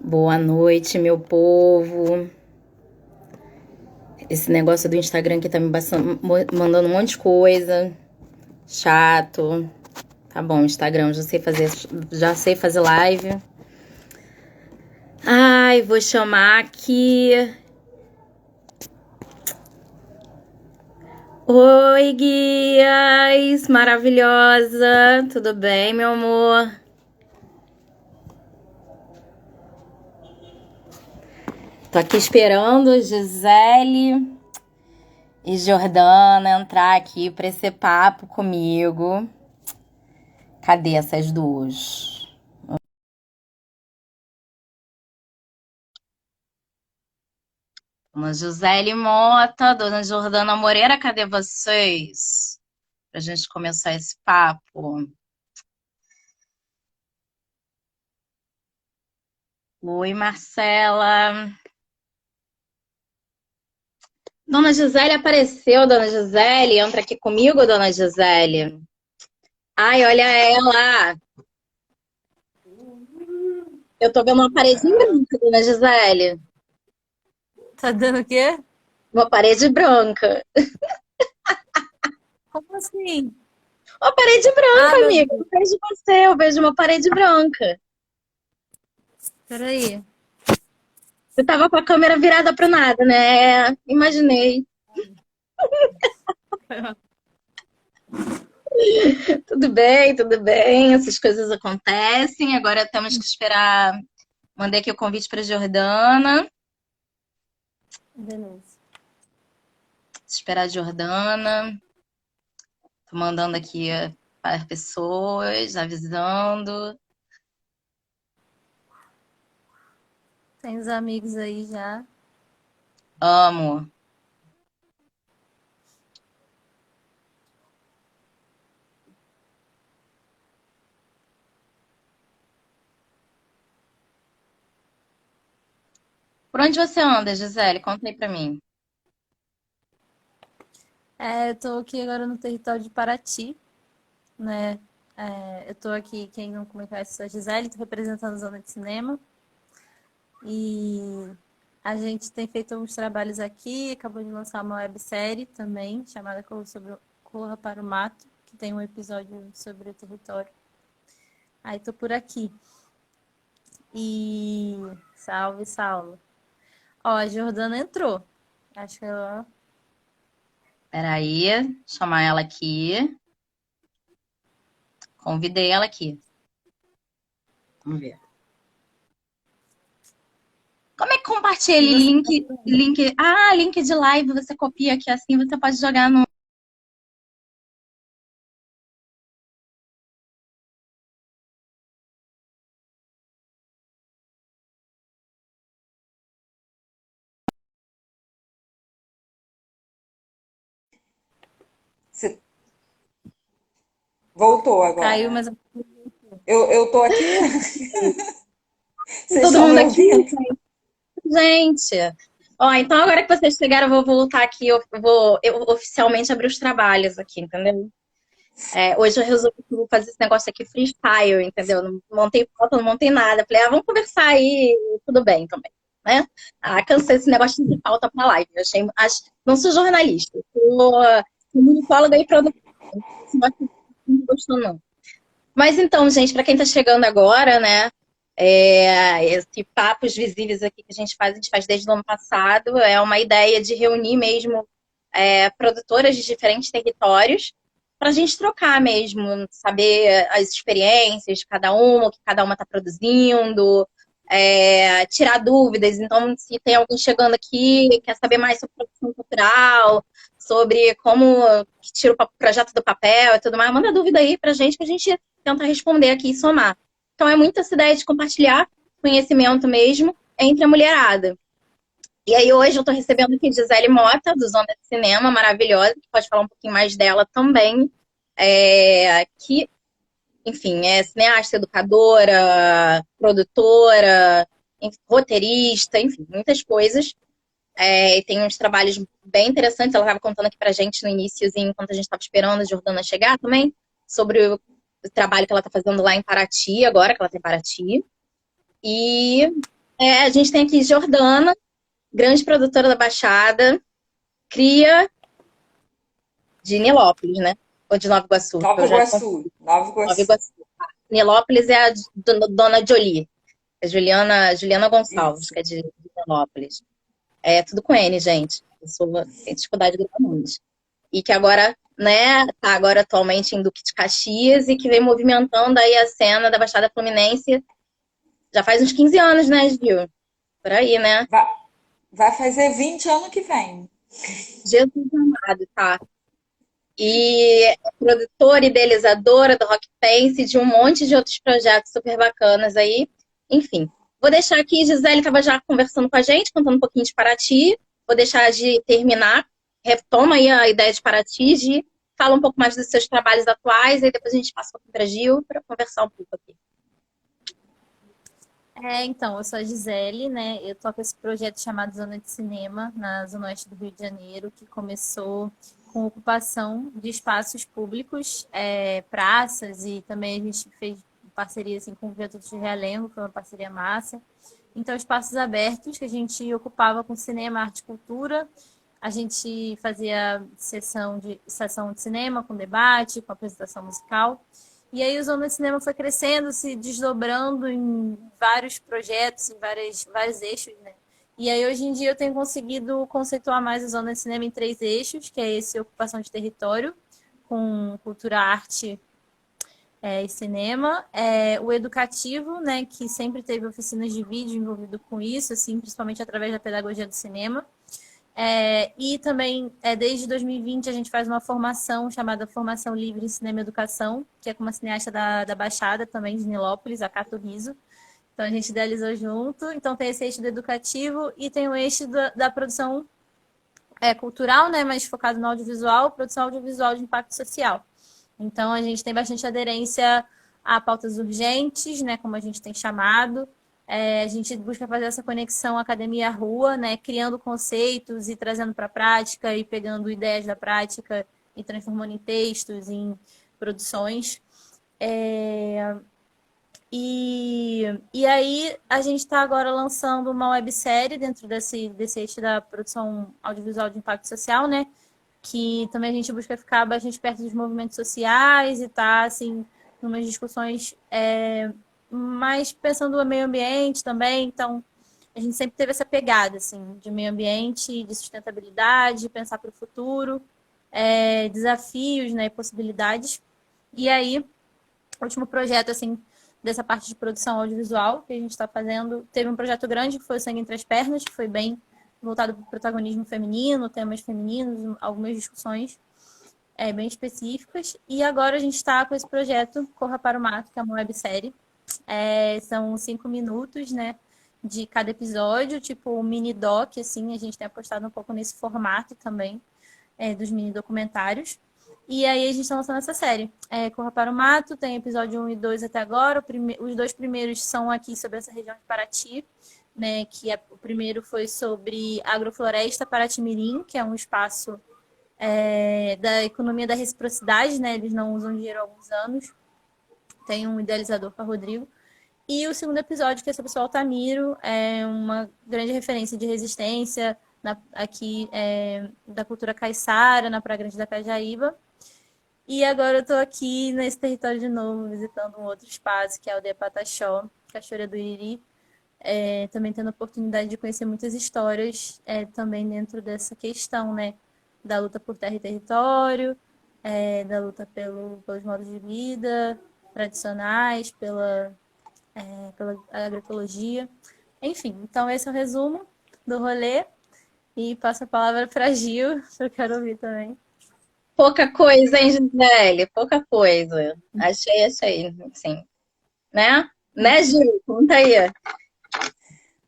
Boa noite, meu povo. Esse negócio do Instagram aqui tá me mandando um monte de coisa. Chato. Tá bom, Instagram, já sei fazer live. Ai, vou chamar aqui. Oi, guias, maravilhosa. Tudo bem, meu amor? Tô aqui esperando Gisele e Jordana entrar aqui pra esse papo comigo. Cadê essas duas? Dona Gisele Mota, Dona Jordana Moreira, cadê vocês? Pra gente começar esse papo. Oi, Marcela. Dona Gisele apareceu, Dona Gisele. Entra aqui comigo, Dona Gisele. Ai, olha ela. Eu tô vendo uma parede em branco, Dona Gisele. Tá dando o quê? Uma parede branca. Como assim? Uma parede Ah, branca, meu amiga. Deus. Eu vejo você, eu vejo uma parede branca. Peraí. Você tava com a câmera virada pro nada, né? Imaginei. Tudo bem, tudo bem. Essas coisas acontecem. Agora temos que esperar. Mandei aqui o convite para Jordana. Beleza. Esperar a Jordana. Tô mandando aqui para as pessoas, avisando. Tem os amigos aí já. Amo. Por onde você anda, Gisele? Conta aí para mim. É, eu tô aqui agora no território de Paraty, né? Eu tô aqui, quem não me conhece, sou a Gisele, tô representando a Zona de Cinema. E a gente tem feito alguns trabalhos aqui, acabou de lançar uma websérie também, chamada Corra para o Mato, que tem um episódio sobre o território. Aí tô por aqui. E salve, salve. Ó, a Jordana entrou. Acho que ela. Peraí, chamar ela aqui. Convidei ela aqui. Vamos ver. Como é que compartilha E você tá link, por aí? link? Ah, link de live, você copia aqui assim, você pode jogar no. Você voltou Caiu, agora. mas Eu tô aqui. Vocês Todo estão me mundo aqui? ouvindo? Gente. Ó, então agora que vocês chegaram, eu vou voltar aqui, eu oficialmente abrir os trabalhos aqui, entendeu? Hoje eu resolvi que eu vou fazer esse negócio aqui freestyle, entendeu? Não montei foto, não montei nada. Falei, vamos conversar aí, tudo bem também, né? Ah, cansei desse negócio de pauta pra live. Não sou jornalista, sou comunicóloga e produtora. Não gostou, não. Mas então, gente, para quem está chegando agora, né? Esse Papos Visíveis aqui que a gente faz desde o ano passado, é uma ideia de reunir mesmo produtoras de diferentes territórios para a gente trocar mesmo, saber as experiências de cada uma, o que cada uma está produzindo, tirar dúvidas. Então, se tem alguém chegando aqui quer saber mais sobre produção cultural, sobre como que tira o projeto do papel e tudo mais, manda dúvida aí para a gente tenta responder aqui e somar. Então, é muito essa ideia de compartilhar conhecimento mesmo entre a mulherada. E aí, hoje eu estou recebendo aqui Gisele Mota, do Zona de Cinema, maravilhosa, que pode falar um pouquinho mais dela também, que, enfim, é cineasta, educadora, produtora, roteirista, enfim, muitas coisas. E tem uns trabalhos bem interessantes. Ela estava contando aqui pra gente no iníciozinho, enquanto a gente estava esperando a Jordana chegar também, sobre o trabalho que ela está fazendo lá em Paraty, agora que ela está em Paraty. E A gente tem aqui Jordana, grande produtora da Baixada, cria de Nilópolis, né? Ou de Nova Iguaçu, que Nova eu já Iguaçu, Nova Nova Iguaçu. Iguaçu. Nilópolis é a Dona Jolie, a Juliana Gonçalves, Isso. que é de Nilópolis. É tudo com N, gente. Tenho dificuldade de gravar nomes. E que agora, né, tá agora atualmente em Duque de Caxias e que vem movimentando aí a cena da Baixada Fluminense já faz uns 15 anos, né, Gil? Por aí, né? Vai, vai fazer 20 ano que vem. Jesus amado, tá? E é produtora, idealizadora do Rock Pense, de um monte de outros projetos super bacanas aí. Enfim, vou deixar aqui, Gisele estava já conversando com a gente, contando um pouquinho de Paraty. Vou deixar de terminar. Retoma aí a ideia de Paraty, Gi. Fala um pouco mais dos seus trabalhos atuais, e depois a gente passa para a Gil para conversar um pouco aqui. Então, eu sou a Gisele, né? Eu toco esse projeto chamado Zona de Cinema, na Zona Oeste do Rio de Janeiro, que começou com ocupação de espaços públicos, praças, e também a gente fez parceria assim, com o Viaduto de Realengo, foi uma parceria massa. Então, espaços abertos que a gente ocupava com cinema, arte e cultura. A gente fazia sessão de cinema, com debate, com apresentação musical. E aí o Zona de Cinema foi crescendo, se desdobrando em vários projetos, em vários eixos, né? E aí hoje em dia eu tenho conseguido conceituar mais a Zona de Cinema em 3 eixos, que é esse ocupação de território, com cultura, arte e cinema. O educativo, né, que sempre teve oficinas de vídeo envolvido com isso, assim, principalmente através da pedagogia do cinema. E também, desde 2020, a gente faz uma formação chamada Formação Livre em Cinema e Educação, que é com uma cineasta da Baixada, também de Nilópolis, a Cato Riso. Então, a gente idealizou junto. Então, tem esse eixo do educativo e tem o eixo da produção cultural, né, mas focado no audiovisual, produção audiovisual de impacto social. Então, a gente tem bastante aderência a pautas urgentes, né, como a gente tem chamado. A gente busca fazer essa conexão academia-rua, né, criando conceitos e trazendo para a prática e pegando ideias da prática e transformando em textos, em produções. E aí a gente está agora lançando uma websérie dentro desse eixo da produção audiovisual de impacto social, né? Que também a gente busca ficar bastante perto dos movimentos sociais e tá, assim, numas discussões mais pensando no meio ambiente também. Então, a gente sempre teve essa pegada, assim, de meio ambiente, de sustentabilidade, pensar para o futuro, desafios, né, e possibilidades. E aí, o último projeto, assim, dessa parte de produção audiovisual que a gente está fazendo, teve um projeto grande que foi o Sangue Entre as Pernas, que foi bem voltado para o protagonismo feminino, temas femininos, algumas discussões bem específicas. E agora a gente está com esse projeto Corra para o Mato, que é uma websérie. São 5 minutos, né, de cada episódio, tipo um mini doc, assim, a gente tem apostado um pouco nesse formato também, dos mini documentários. E aí a gente está lançando essa série. Corra para o Mato, tem episódio 1 e 2 até agora. Os 2 primeiros são aqui sobre essa região de Paraty, né, o primeiro foi sobre Agrofloresta Paraty-Mirim, que é um espaço da economia da reciprocidade, né, eles não usam dinheiro há alguns anos. Tem um idealizador, que é o Rodrigo. E o segundo episódio, que é sobre o Altamiro, é uma grande referência de resistência aqui da cultura caiçara, na Praia Grande da Cajaíba. E agora eu estou aqui nesse território de novo, visitando um outro espaço, que é a Aldeia Pataxó, Cachoeira do Iriri. Também tendo a oportunidade de conhecer muitas histórias também dentro dessa questão, né? Da luta por terra e território, da luta pelos modos de vida tradicionais, pela agroecologia. Enfim, então esse é o resumo do rolê. E passo a palavra para Gil, que eu quero ouvir também. Pouca coisa, hein, Gisele? Pouca coisa. Achei, sim. Né? Né, Gil? Conta aí.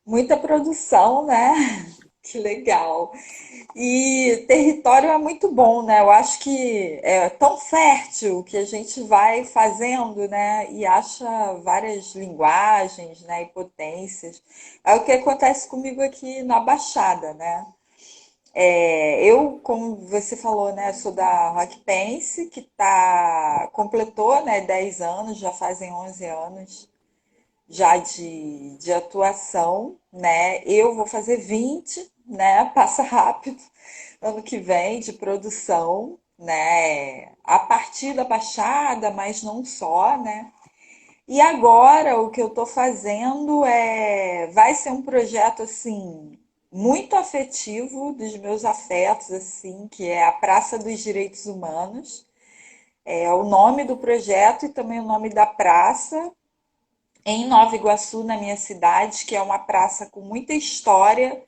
Muita produção, né? Que legal. E território é muito bom, né? Eu acho que é tão fértil que a gente vai fazendo, né? E acha várias linguagens, né? E potências. É o que acontece comigo aqui na Baixada, né? Eu, como você falou, né? Sou da Rock Pense, que completou, né? 10 anos, já fazem 11 anos. já de atuação, né? Eu vou fazer 20, né? Passa rápido, ano que vem, de produção, né? A partir da Baixada, mas não só, né? E agora o que eu estou fazendo vai ser um projeto assim muito afetivo dos meus afetos assim, que é a Praça dos Direitos Humanos. É o nome do projeto e também o nome da praça em Nova Iguaçu, na minha cidade, que é uma praça com muita história,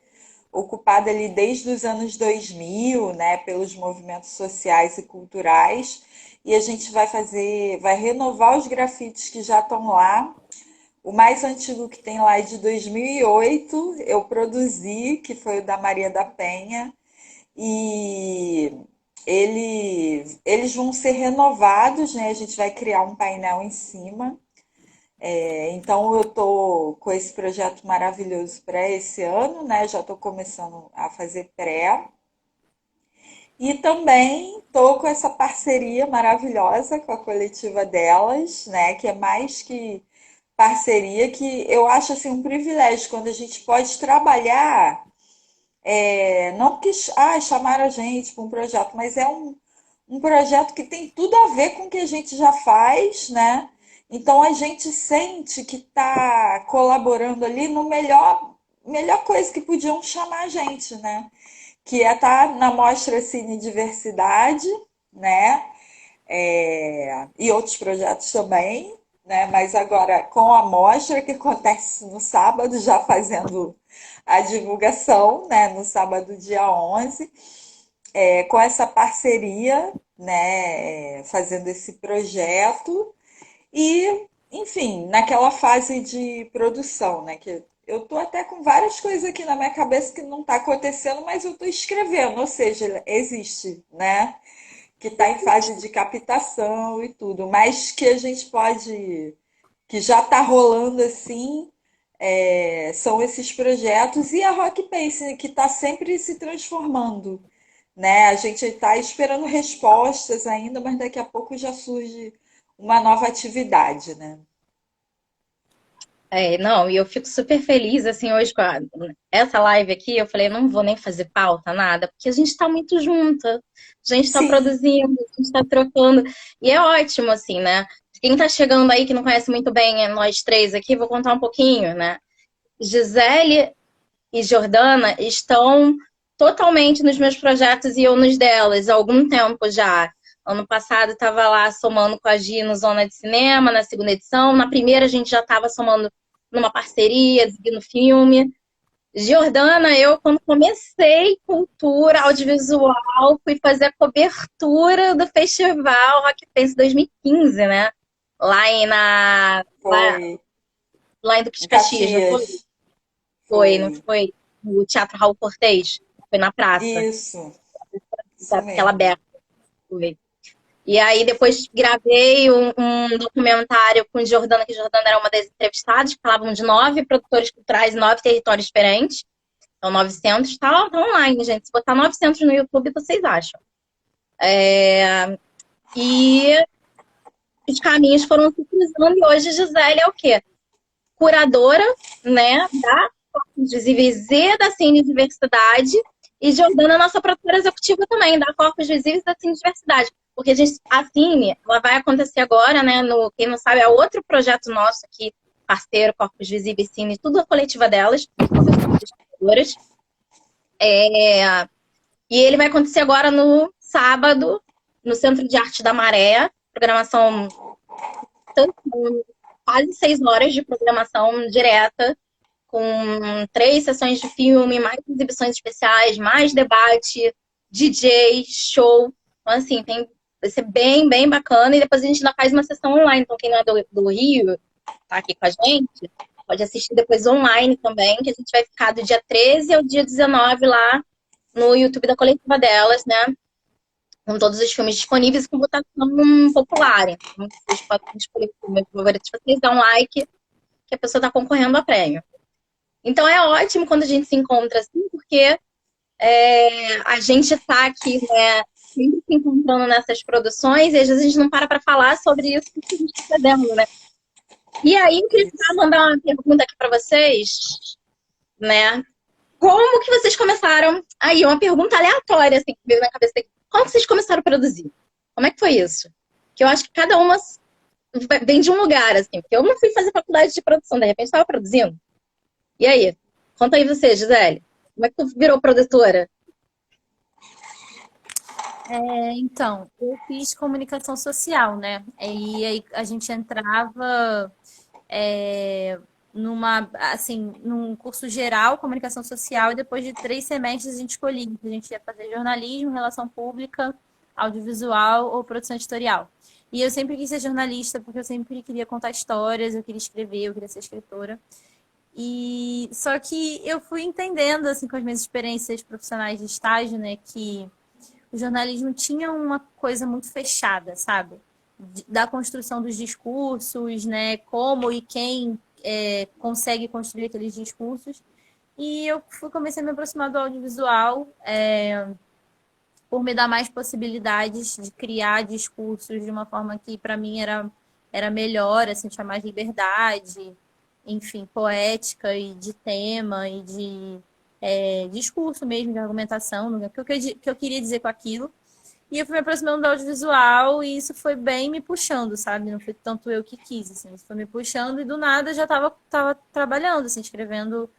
ocupada ali desde os anos 2000, né, pelos movimentos sociais e culturais. E a gente vai renovar os grafites que já estão lá. O mais antigo que tem lá é de 2008, eu produzi, que foi o da Maria da Penha, e eles vão ser renovados, né? A gente vai criar um painel em cima. Então eu estou com esse projeto maravilhoso para esse ano, né? Já estou começando a fazer pré. E também estou com essa parceria maravilhosa com a coletiva delas, né? Que é mais que parceria, que eu acho assim um privilégio quando a gente pode trabalhar, não porque chamaram a gente para um projeto, mas é um projeto que tem tudo a ver com o que a gente já faz, né? Então a gente sente que está colaborando ali no melhor coisa que podiam chamar a gente, né? Que é estar na Mostra Cine Diversidade, né? E outros projetos também, né? Mas agora com a mostra que acontece no sábado, já fazendo a divulgação, né? No sábado, dia 11, com essa parceria, né? Fazendo esse projeto e, enfim, naquela fase de produção, né? Que eu tô até com várias coisas aqui na minha cabeça que não está acontecendo, mas eu tô escrevendo, ou seja, existe, né? Que está em fase de captação e tudo, mas que a gente pode, que já está rolando assim, são esses projetos e a Rock Pace, que está sempre se transformando, né? A gente está esperando respostas ainda, mas daqui a pouco já surge uma nova atividade, né? Não, e eu fico super feliz, assim, hoje com essa live aqui, eu falei, não vou nem fazer pauta, nada, porque a gente tá muito junta, a gente tá Sim, produzindo, a gente tá trocando, e é ótimo, assim, né? Quem tá chegando aí que não conhece muito bem nós três aqui, vou contar um pouquinho, né? Gisele e Jordana estão totalmente nos meus projetos e eu nos delas há algum tempo já. Ano passado estava lá somando com a Gi no Zona de Cinema, na segunda edição. Na primeira a gente já estava somando numa parceria, no filme. Jordana, eu quando comecei cultura audiovisual, fui fazer a cobertura do festival Rock Pense 2015, né? Lá em, na, lá, foi lá em Duque de em Caxias, não foi? Caxias, Foi, não foi foi? No Teatro Raul Cortez. Foi na praça, isso daquela mesmo. aberta. Foi. E aí depois gravei um documentário com Jordana, que Jordana era uma das entrevistadas, que falavam de 9 produtores culturais, 9 territórios diferentes. Então, 900, tá online, gente. Se botar 900 no YouTube, vocês acham. E os caminhos foram se cruzando e hoje Gisele é o quê? Curadora, né, da Corpos Visíveis e da Cine Diversidade, e Jordana é nossa produtora executiva também, da Corpos Visíveis e da Cine Diversidade. Porque a Cine, ela vai acontecer agora, né, quem não sabe, é outro projeto nosso aqui, parceiro, Corpos Visíveis, Cine, tudo a coletiva delas, são pessoas produtoras. E ele vai acontecer agora no sábado, no Centro de Arte da Maré, programação quase 6 horas de programação direta, com 3 sessões de filme, mais exibições especiais, mais debate, DJ, show. Então, assim, vai ser bem, bem bacana. E depois a gente ainda faz uma sessão online. Então, quem não é do Rio, tá aqui com a gente, pode assistir depois online também, que a gente vai ficar do dia 13 ao dia 19 lá no YouTube da coletiva delas, né? Com todos os filmes disponíveis com votação popular. Então, vocês podem escolher o filme favorito de vocês, dar um like, que a pessoa está concorrendo a prêmio. Então é ótimo quando a gente se encontra assim, porque a gente está aqui, né, sempre se encontrando nessas produções e às vezes a gente não para falar sobre isso que a gente está fazendo, né? E aí, eu queria Isso. mandar uma pergunta aqui para vocês, né? Como que vocês começaram? Aí, uma pergunta aleatória, assim, que veio na cabeça. Como que vocês começaram a produzir? Como é que foi isso? Que eu acho que cada uma vem de um lugar, assim. Porque eu não fui fazer faculdade de produção, de repente estava produzindo. E aí? Conta aí você, Gisele. Como é que tu virou produtora? Então, eu fiz comunicação social, né? E aí a gente entrava é, num curso geral, comunicação social, e depois de 3 semestres a gente escolhia se a gente ia fazer jornalismo, relação pública, audiovisual ou produção editorial. E eu sempre quis ser jornalista, porque eu sempre queria contar histórias, eu queria escrever, eu queria ser escritora. E só que eu fui entendendo, assim, com as minhas experiências profissionais de estágio, né, que o jornalismo tinha uma coisa muito fechada, sabe? Da construção dos discursos, né? Como e quem consegue construir aqueles discursos. E eu comecei a me aproximar do audiovisual por me dar mais possibilidades de criar discursos de uma forma que para mim era melhor, assim, tinha mais liberdade, enfim, poética e de tema e de discurso mesmo, de argumentação, o que eu queria dizer com aquilo. E eu fui me aproximando do audiovisual e isso foi bem me puxando, sabe? Não foi tanto eu que quis, assim. Isso foi me puxando e do nada já tava trabalhando, assim, escrevendo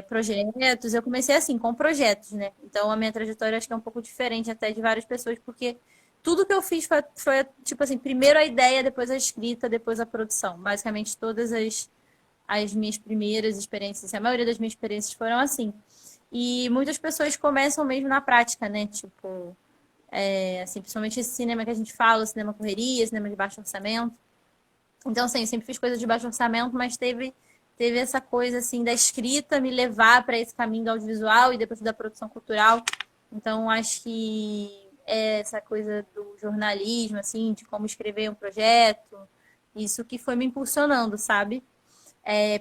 projetos. Eu comecei assim, com projetos, né? Então a minha trajetória acho que é um pouco diferente até de várias pessoas, porque tudo que eu fiz foi tipo assim, primeiro a ideia, depois a escrita, depois a produção. Basicamente todas as minhas primeiras experiências, a maioria das minhas experiências foram assim. E muitas pessoas começam mesmo na prática, né? Tipo, assim, principalmente esse cinema que a gente fala, cinema correria, cinema de baixo orçamento. Então, assim, eu sempre fiz coisas de baixo orçamento, mas teve essa coisa, assim, da escrita me levar para esse caminho do audiovisual e depois da produção cultural. Então, acho que essa coisa do jornalismo, assim, de como escrever um projeto, isso que foi me impulsionando, sabe?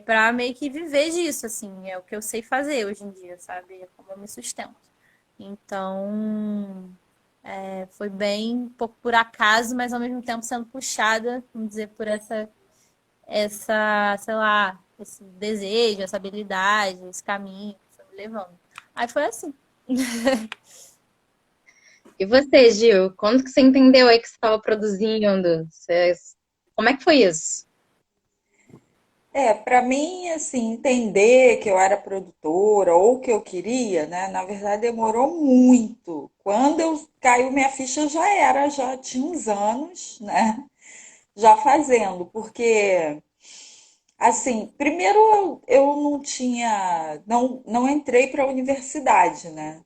Para meio que viver disso, assim, é o que eu sei fazer hoje em dia, sabe? É como eu me sustento. Então, foi bem um pouco por acaso, mas ao mesmo tempo sendo puxada, vamos dizer, por sei lá, esse desejo, essa habilidade, esse caminho que foi me levando. Aí foi assim. E você, Gil? Quando que você entendeu aí que você estava produzindo? Como é que foi isso? Para mim, assim, entender que eu era produtora ou que eu queria, né, na verdade demorou muito. Quando eu caiu minha ficha já tinha uns anos, né, já fazendo, porque assim, primeiro eu não tinha, não entrei para a universidade, né?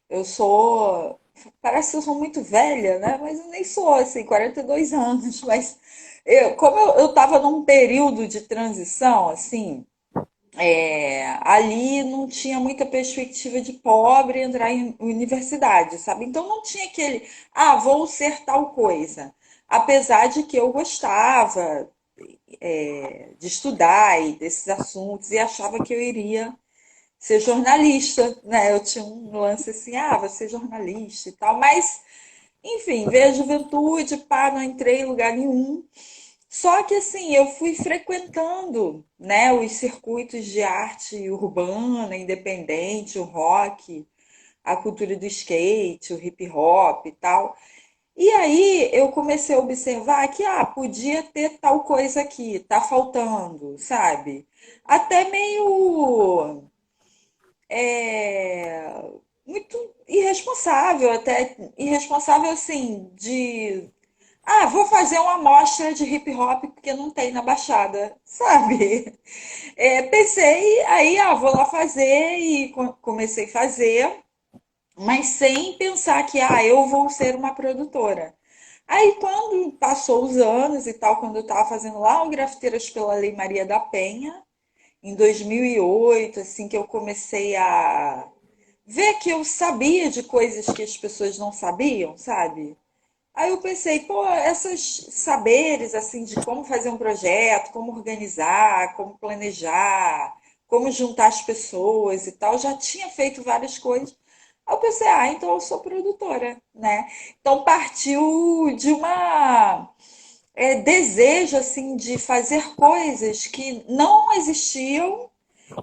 Eu sou, parece que eu sou muito velha, né? Mas eu nem sou, assim, 42 anos. Mas como eu estava num período de transição, assim, ali não tinha muita perspectiva de pobre entrar em universidade, sabe? Então não tinha aquele, vou ser tal coisa. Apesar de que eu gostava, de estudar e desses assuntos e achava que eu iria ser jornalista, né? Eu tinha um lance assim, vou ser jornalista e tal, mas enfim, veio a juventude, pá, não entrei em lugar nenhum. Só que assim, eu fui frequentando, né, os circuitos de arte urbana, independente, o rock, a cultura do skate, o hip hop e tal. E aí eu comecei a observar que, podia ter tal coisa aqui, tá faltando, sabe? Até meio é, muito irresponsável, até irresponsável assim, de vou fazer uma amostra de hip hop porque não tem na Baixada, sabe? Pensei, aí, vou lá fazer e comecei a fazer, mas sem pensar que, eu vou ser uma produtora. Aí, quando passou os anos e tal, quando eu estava fazendo lá o Grafiteiras pela Lei Maria da Penha, em 2008, assim, que eu comecei a ver que eu sabia de coisas que as pessoas não sabiam, sabe? Aí eu pensei, pô, esses saberes, assim, de como fazer um projeto, como organizar, como planejar, como juntar as pessoas e tal, já tinha feito várias coisas. Aí eu pensei, então eu sou produtora, né? Então partiu de uma desejo assim de fazer coisas que não existiam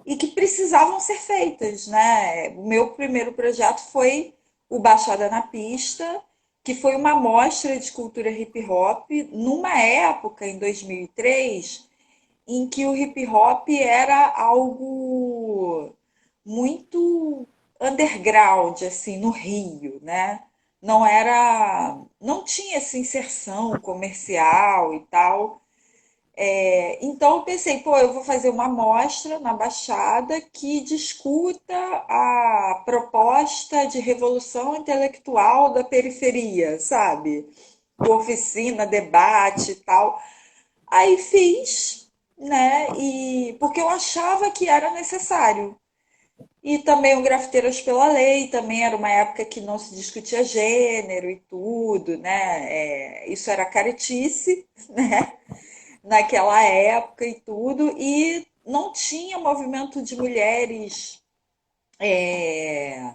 e que precisavam ser feitas, né? O meu primeiro projeto foi o Baixada na Pista, que foi uma mostra de cultura hip hop numa época, em 2003, em que o hip hop era algo muito underground, assim, no Rio, né? Não tinha essa inserção comercial e tal. Então eu pensei, pô, eu vou fazer uma mostra na Baixada que discuta a proposta de revolução intelectual da periferia, sabe? Com oficina, debate e tal. Aí fiz, né? E porque eu achava que era necessário. E também o Grafiteiras pela Lei, também era uma época que não se discutia gênero e tudo, né? Isso era caretice, né? Naquela época e tudo, e não tinha movimento de mulheres é,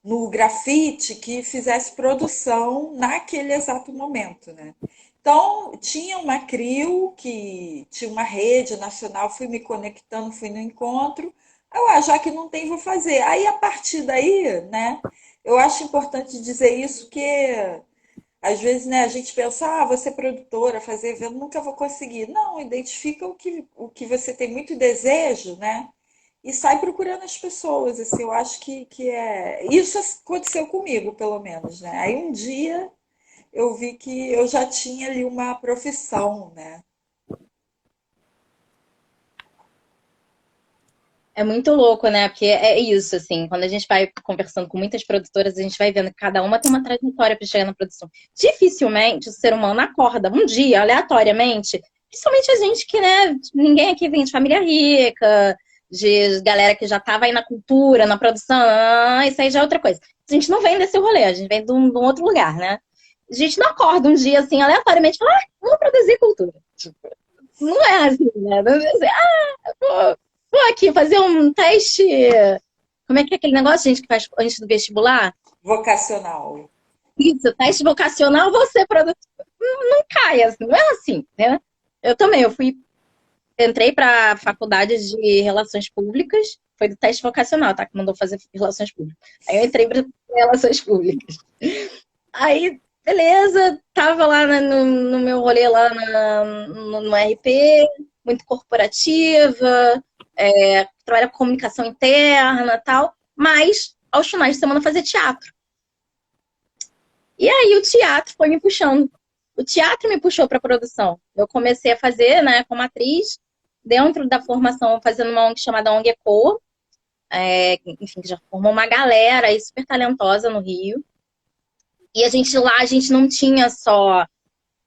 no grafite que fizesse produção naquele exato momento, né? Então, tinha uma CRIO, que tinha uma rede nacional, fui me conectando, fui no encontro. Já que não tem, vou fazer. Aí, a partir daí, né, eu acho importante dizer isso, que às vezes, né, a gente pensa, vou ser produtora, fazer evento, nunca vou conseguir. Não, identifica o que você tem muito desejo, né? E sai procurando as pessoas, assim, eu acho que é... Isso aconteceu comigo, pelo menos, né? Aí um dia eu vi que eu já tinha ali uma profissão, né? É muito louco, né? Porque é isso, assim, quando a gente vai conversando com muitas produtoras, a gente vai vendo que cada uma tem uma trajetória para chegar na produção. Dificilmente o ser humano acorda um dia, aleatoriamente, principalmente a gente que, né, ninguém aqui vem de família rica, de galera que já estava aí na cultura, na produção, isso aí já é outra coisa. A gente não vem desse rolê, a gente vem de um outro lugar, né? A gente não acorda um dia, assim, aleatoriamente, e fala, vamos produzir cultura. Tipo, não é assim, né? Não é assim, vou aqui fazer um teste. Como é que é aquele negócio, gente, que faz antes do vestibular? Vocacional. Isso, teste vocacional, você produtor. Não cai, assim, não é assim, né? Eu também, entrei para a faculdade de Relações Públicas, foi do teste vocacional, tá? Que mandou fazer Relações Públicas. Aí eu entrei para Relações Públicas. Aí, beleza, tava lá no meu rolê lá no RP, muito corporativa, trabalha com comunicação interna e tal, mas aos finais de semana fazer teatro. E aí o teatro foi me puxando. O teatro me puxou para a produção. Eu comecei a fazer, né, como atriz, dentro da formação, fazendo uma ONG chamada ONG Ecoa, enfim, que já formou uma galera aí super talentosa no Rio. E a gente não tinha só,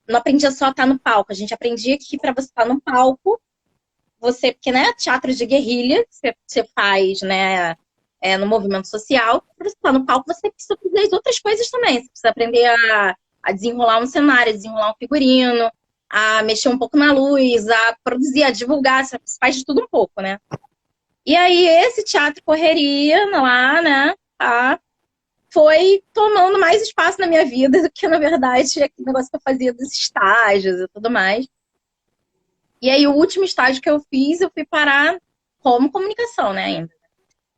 não aprendia só a estar no palco, a gente aprendia que para você estar no palco, porque, né, teatro de guerrilha, você faz, né, no movimento social, para você estar no palco, você precisa fazer as outras coisas também. Você precisa aprender a desenrolar um cenário, a desenrolar um figurino, a mexer um pouco na luz, a produzir, a divulgar, você faz de tudo um pouco, né? E aí, esse teatro correria lá, né, foi tomando mais espaço na minha vida do que, na verdade, aquele negócio que eu fazia dos estágios e tudo mais. E aí, o último estágio que eu fiz, eu fui parar como comunicação, né, ainda.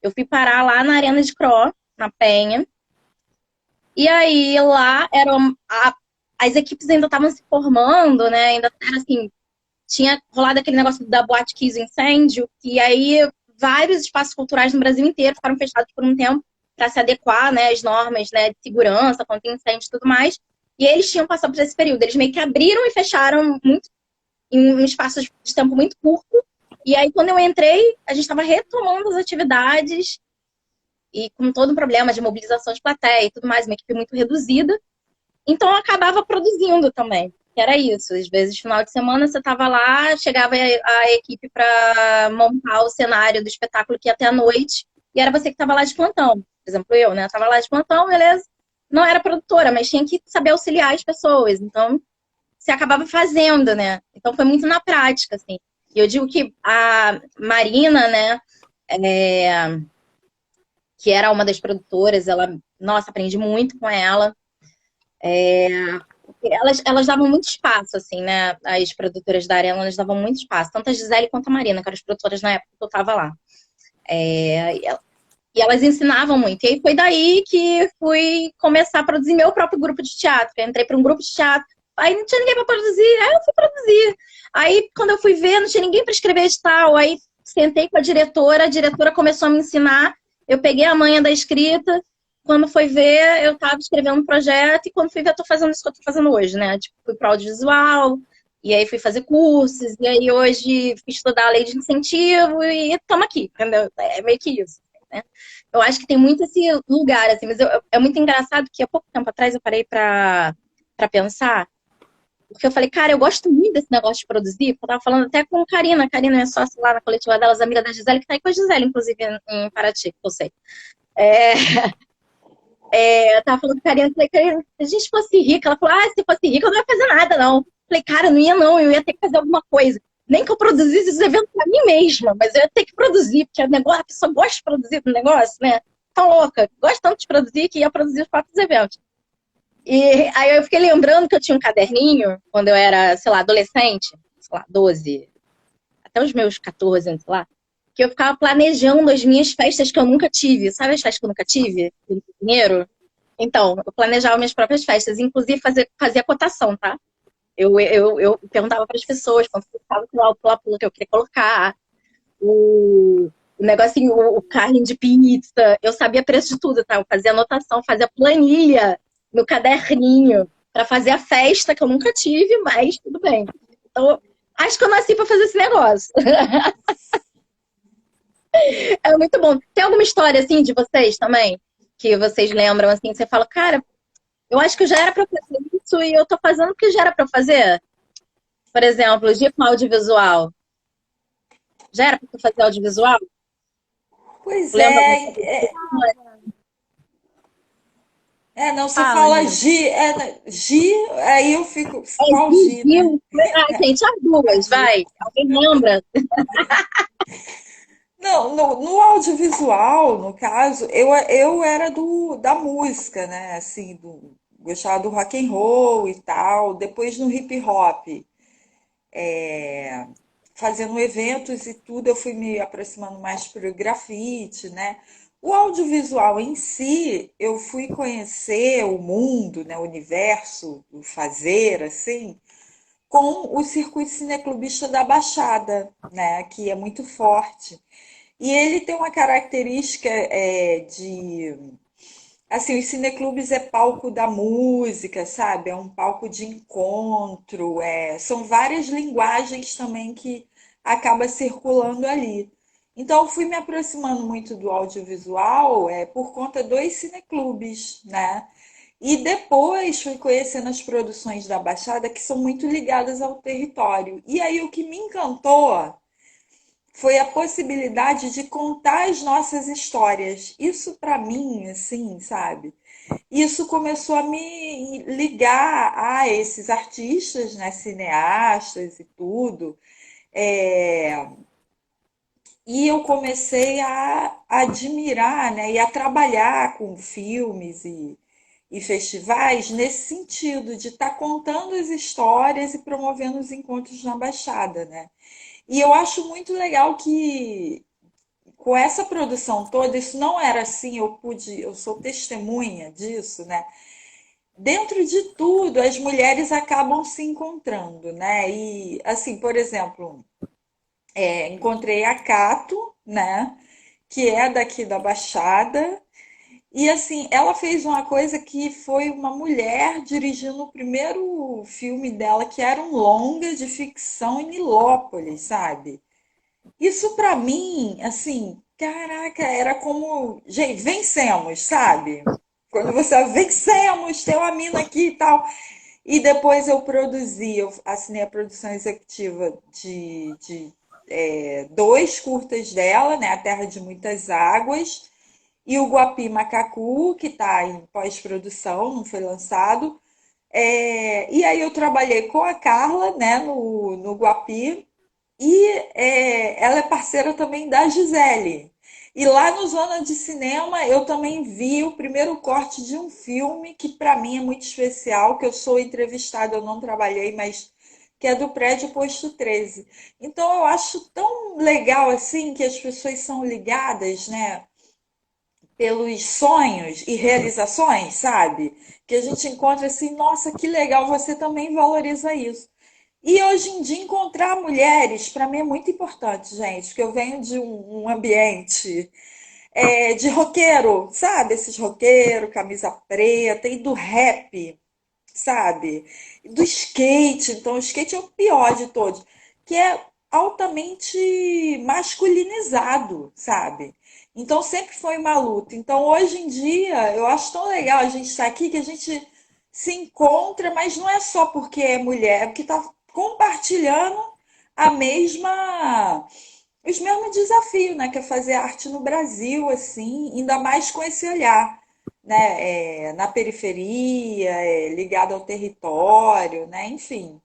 Eu fui parar lá na Arena de Cro, na Penha. E aí, lá, as equipes ainda estavam se formando, né, ainda era assim, tinha rolado aquele negócio da Boate Kiss incêndio, e aí vários espaços culturais no Brasil inteiro ficaram fechados por um tempo para se adequar, né, às normas, né, de segurança, contra incêndio e tudo mais. E eles tinham passado por esse período. Eles meio que abriram e fecharam muito, em um espaço de tempo muito curto. E aí, quando eu entrei, a gente estava retomando as atividades e com todo um problema de mobilização de plateia e tudo mais, uma equipe muito reduzida. Então, eu acabava produzindo também. Que era isso. Às vezes, final de semana, você estava lá, chegava a equipe para montar o cenário do espetáculo que ia até a noite, e era você que estava lá de plantão. Por exemplo, eu, né? Estava lá de plantão, beleza. Não era produtora, mas tinha que saber auxiliar as pessoas. Então, você acabava fazendo, né? Então, foi muito na prática, assim. E eu digo que a Marina, né, que era uma das produtoras, ela, nossa, aprendi muito com ela. elas davam muito espaço, assim, né? As produtoras da Arena, elas davam muito espaço. Tanto a Gisele quanto a Marina, que eram as produtoras na época que eu tava lá. E elas ensinavam muito. E aí foi daí que fui começar a produzir meu próprio grupo de teatro. Eu entrei para um grupo de teatro. Aí não tinha ninguém para produzir. Aí eu fui produzir. Aí, quando eu fui ver, não tinha ninguém para escrever edital. Aí sentei com a diretora começou a me ensinar. Eu peguei a manha da escrita. Quando foi ver, eu estava escrevendo um projeto. E quando fui ver, eu tô fazendo isso que eu tô fazendo hoje, né? Tipo, fui para audiovisual. E aí fui fazer cursos. E aí hoje fui estudar a lei de incentivo. E estamos aqui, entendeu? É meio que isso, né? Eu acho que tem muito esse lugar, assim, mas é muito engraçado que há pouco tempo atrás eu parei pra pensar, porque eu falei, cara, eu gosto muito desse negócio de produzir, porque eu tava falando até com a Karina é sócia lá na coletiva delas, amiga da Gisele, que tá aí com a Gisele, inclusive, em Paraty, que eu sei. Eu tava falando com a Karina, falei, Karina, se a gente fosse rica, ela falou, se fosse rica eu não ia fazer nada, não. Eu falei, cara, não ia não, eu ia ter que fazer alguma coisa. Nem que eu produzisse os eventos pra mim mesma, mas eu ia ter que produzir, porque a pessoa gosta de produzir o negócio, né? Tá louca, gosta tanto de produzir que ia produzir os próprios eventos. E aí eu fiquei lembrando que eu tinha um caderninho, quando eu era, sei lá, adolescente, sei lá, 12, até os meus 14 anos, sei lá, que eu ficava planejando as minhas festas que eu nunca tive. Sabe as festas que eu nunca tive? Do dinheiro? Então, eu planejava minhas próprias festas, inclusive fazia cotação, tá? Eu perguntava para as pessoas quanto custava o pula-pula que eu queria colocar, o negocinho, o carrinho de pizza. Eu sabia preço de tudo, tá? Eu fazia anotação, fazia planilha no caderninho para fazer a festa que eu nunca tive, mas tudo bem. Então, acho que eu nasci para fazer esse negócio. É muito bom. Tem alguma história assim de vocês também? Que vocês lembram assim, você fala, cara, eu acho que eu já era para fazer isso e eu tô fazendo o que já era para fazer. Por exemplo, de audiovisual. Já era para fazer audiovisual? Pois Lembra alguma coisa? não, você Fala, fala Gi. Gi, Gi, aí eu fico, É qual Gi, né? Gil. Gente, as A duas, Gi. vai. Alguém lembra? Não, no audiovisual, no caso, eu era da música, né? Assim, gostava do rock and roll e tal. Depois no hip hop, fazendo eventos e tudo, eu fui me aproximando mais para o grafite, né? O audiovisual em si, eu fui conhecer o mundo, né? O universo do fazer, assim, com o circuito cineclubista da Baixada, né? Que é muito forte. E ele tem uma característica de. Assim, os cineclubes é palco da música, sabe? É um palco de encontro. São várias linguagens também que acaba circulando ali. Então, eu fui me aproximando muito do audiovisual por conta dos cineclubes, né? E depois fui conhecendo as produções da Baixada que são muito ligadas ao território. E aí o que me encantou foi a possibilidade de contar as nossas histórias. Isso para mim, assim, sabe? Isso começou a me ligar a esses artistas, né, cineastas e tudo. É, E eu comecei a admirar, né, e a trabalhar com filmes e festivais nesse sentido de estar contando as histórias e promovendo os encontros na Baixada, né? E eu acho muito legal que com essa produção toda, isso não era assim, eu sou testemunha disso, né? Dentro de tudo, as mulheres acabam se encontrando, né? E assim, por exemplo, encontrei a Cato, né? Que é daqui da Baixada. E assim, ela fez uma coisa que foi uma mulher dirigindo o primeiro filme dela, que era um longa de ficção em Nilópolis, sabe? Isso pra mim, assim, caraca, era como, gente, vencemos, sabe? Quando você vencemos, tem uma mina aqui e tal. E depois eu assinei a produção executiva de dois curtas dela, né? A Terra de Muitas Águas e o Guapi Macacu, que está em pós-produção, não foi lançado. E aí eu trabalhei com a Carla, né, no Guapi, e ela é parceira também da Gisele. E lá no Zona de Cinema eu também vi o primeiro corte de um filme que para mim é muito especial, que eu sou entrevistada, eu não trabalhei, mas que é do Prédio Posto 13. Então eu acho tão legal assim que as pessoas são ligadas, né, pelos sonhos e realizações, sabe? Que a gente encontra assim, nossa, que legal, você também valoriza isso. E hoje em dia encontrar mulheres, para mim é muito importante, gente, porque eu venho de um ambiente de roqueiro, sabe? Esses roqueiro, camisa preta e do rap, sabe? Do skate, então o skate é o pior de todos, que é altamente masculinizado, sabe? Então sempre foi uma luta. Então hoje em dia eu acho tão legal a gente estar aqui que a gente se encontra, mas não é só porque é mulher, é porque está compartilhando a mesma os mesmos desafios, né? Que é fazer arte no Brasil, assim, ainda mais com esse olhar, né? Na periferia, ligado ao território, né? Enfim,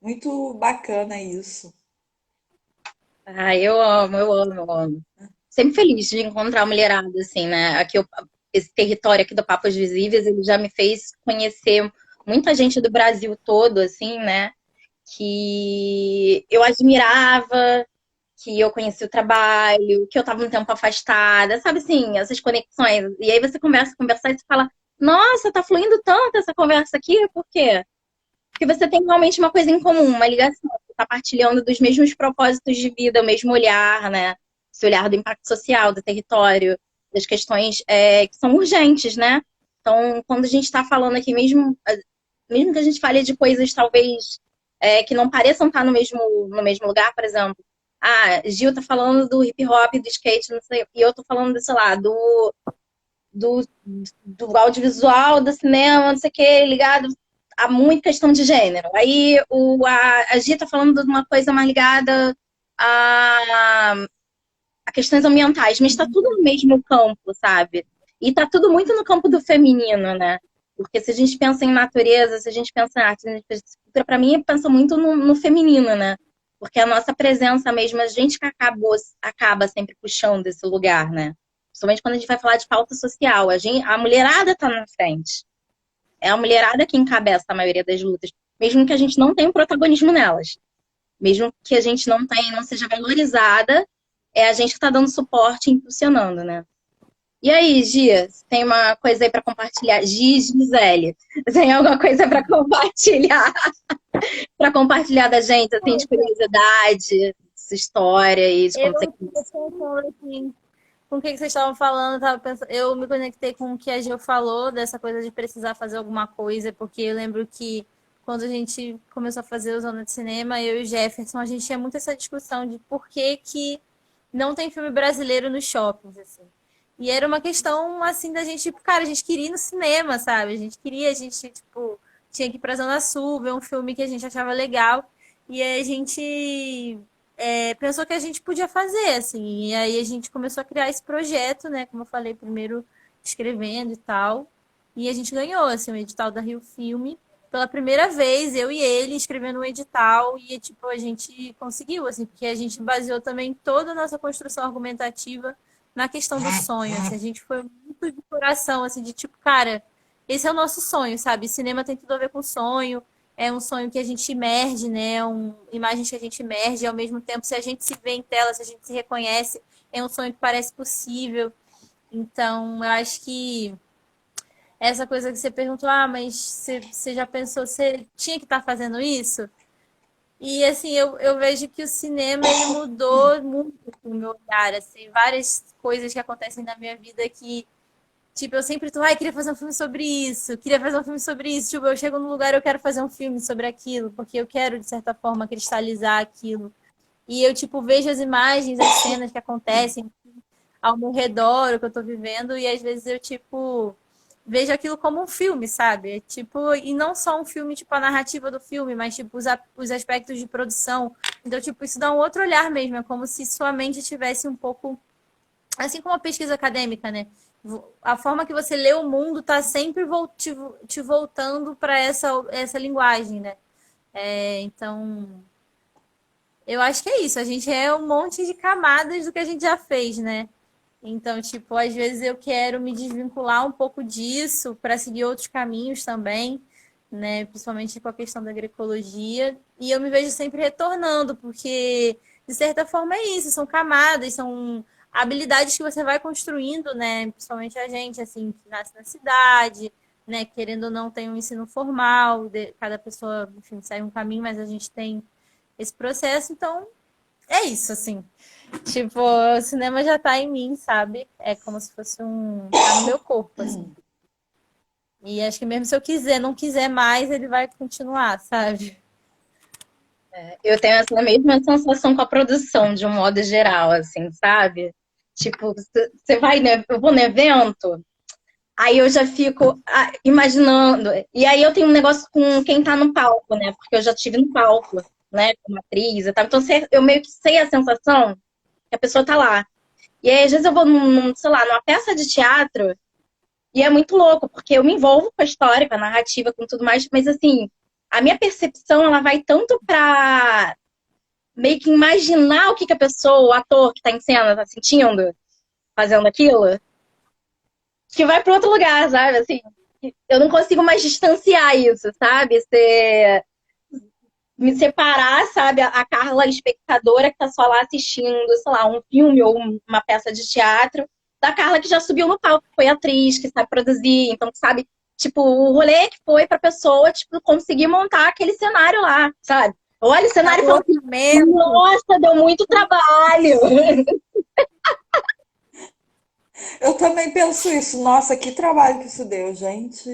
muito bacana isso. Ah, eu amo, eu amo, eu amo. Sempre feliz de encontrar mulherada, assim, né? Esse território aqui do Papos Visíveis, ele já me fez conhecer muita gente do Brasil todo, assim, né? Que eu admirava, que eu conheci o trabalho, que eu tava um tempo afastada, sabe assim, essas conexões. E aí você conversar e você fala, nossa, tá fluindo tanto essa conversa aqui, por quê? Porque você tem realmente uma coisa em comum, uma ligação. Você tá partilhando dos mesmos propósitos de vida, o mesmo olhar, né? Esse olhar do impacto social, do território, das questões que são urgentes, né? Então, quando a gente está falando aqui, mesmo que a gente fale de coisas talvez que não pareçam estar no mesmo lugar, por exemplo. Ah, Gil tá falando do hip hop, do skate, não sei, e eu tô falando, sei lá, do, do audiovisual, do cinema, não sei o que, ligado a muita questão de gênero. Aí a Gi tá falando de uma coisa mais ligada a, a questões ambientais, mas está tudo no mesmo campo, sabe? E tá tudo muito no campo do feminino, né? Porque se a gente pensa em natureza, se a gente pensa em arte, se a gente pensa em cultura, para mim, pensa muito no feminino, né? Porque a nossa presença mesmo, a gente que acaba sempre puxando esse lugar, né? Principalmente quando a gente vai falar de pauta social. A mulherada tá na frente. É a mulherada que encabeça a maioria das lutas, mesmo que a gente não tenha um protagonismo nelas. Mesmo que a gente não seja valorizada, é a gente que está dando suporte e impulsionando, né? E aí, Gia, você tem uma coisa aí para compartilhar? Gisele, tem alguma coisa para compartilhar? Para compartilhar da gente, assim, de curiosidade, sua história e de Eu como você... fiquei pensando assim, com o que vocês estavam falando, eu, tava pensando, eu me conectei com o que a Gil falou, dessa coisa de precisar fazer alguma coisa, porque eu lembro que quando a gente começou a fazer o Zona de Cinema, eu e o Jefferson, a gente tinha muito essa discussão de por que que não tem filme brasileiro nos shoppings, assim. E era uma questão, assim, da gente, tipo, cara, a gente queria ir no cinema, sabe? A gente, tipo, tinha que ir pra Zona Sul, ver um filme que a gente achava legal. E aí a gente pensou que a gente podia fazer, assim. E aí a gente começou a criar esse projeto, né? Como eu falei, primeiro escrevendo e tal. E a gente ganhou, assim, o edital da Rio Filme. Pela primeira vez, eu e ele escrevendo um edital e, tipo, a gente conseguiu, assim, porque a gente baseou também toda a nossa construção argumentativa na questão do sonho, assim. A gente foi muito de coração, assim, de tipo, cara, esse é o nosso sonho, sabe? Cinema tem tudo a ver com sonho, é um sonho que a gente imerge, né? Imagens que a gente imerge, e ao mesmo tempo, se a gente se vê em tela, se a gente se reconhece, é um sonho que parece possível. Então, eu acho que essa coisa que você perguntou, ah, mas você já pensou, você tinha que estar fazendo isso? E assim, eu vejo que o cinema ele mudou muito o meu olhar, assim, várias coisas que acontecem na minha vida que tipo, eu sempre tô, ai, queria fazer um filme sobre isso, queria fazer um filme sobre isso. Tipo, eu chego num lugar, eu quero fazer um filme sobre aquilo, porque eu quero, de certa forma, cristalizar aquilo. E eu, tipo, vejo as imagens, as cenas que acontecem ao meu redor, o que eu tô vivendo, e às vezes eu, tipo, vejo aquilo como um filme, sabe? Tipo, e não só um filme, tipo, a narrativa do filme, mas, tipo, os aspectos de produção. Então, tipo, isso dá um outro olhar mesmo, é como se sua mente tivesse um pouco assim como a pesquisa acadêmica, né? A forma que você lê o mundo está sempre te voltando para essa linguagem, né? Então, eu acho que é isso. A gente é um monte de camadas do que a gente já fez, né? Então, tipo, às vezes eu quero me desvincular um pouco disso para seguir outros caminhos também, né? Principalmente com a questão da agroecologia. E eu me vejo sempre retornando, porque, de certa forma, é isso, são camadas, são habilidades que você vai construindo, né? Principalmente a gente, assim, que nasce na cidade, né? Querendo ou não, tem um ensino formal, cada pessoa, enfim, segue um caminho, mas a gente tem esse processo, então é isso, assim. Tipo, o cinema já tá em mim, sabe? É como se fosse um. Tá no meu corpo, assim. E acho que mesmo se eu quiser, não quiser mais, ele vai continuar, sabe? Eu tenho essa mesma sensação com a produção, de um modo geral, assim, sabe? Tipo, você vai, né? Eu vou no evento, aí eu já fico imaginando. E aí eu tenho um negócio com quem tá no palco, né? Porque eu já tive no palco, né? Como atriz e tal. Então eu meio que sei a sensação que a pessoa tá lá. E aí, às vezes, eu vou sei lá, numa peça de teatro, e é muito louco, porque eu me envolvo com a história, com a narrativa, com tudo mais, mas assim, a minha percepção, ela vai tanto pra meio que imaginar o que a pessoa, o ator que tá em cena, tá sentindo, fazendo aquilo, que vai para outro lugar, sabe? Assim, eu não consigo mais distanciar isso, sabe? Me separar, sabe? A Carla, a espectadora que tá só lá assistindo, sei lá, um filme ou uma peça de teatro, da Carla que já subiu no palco, que foi atriz, que sabe produzir, então que sabe, tipo, o rolê que foi pra pessoa, tipo, conseguir montar aquele cenário lá, sabe? Olha o É cenário e o fala assim, orçamento. nossa, deu muito trabalho. Eu também penso isso. Nossa, que trabalho que isso deu, gente.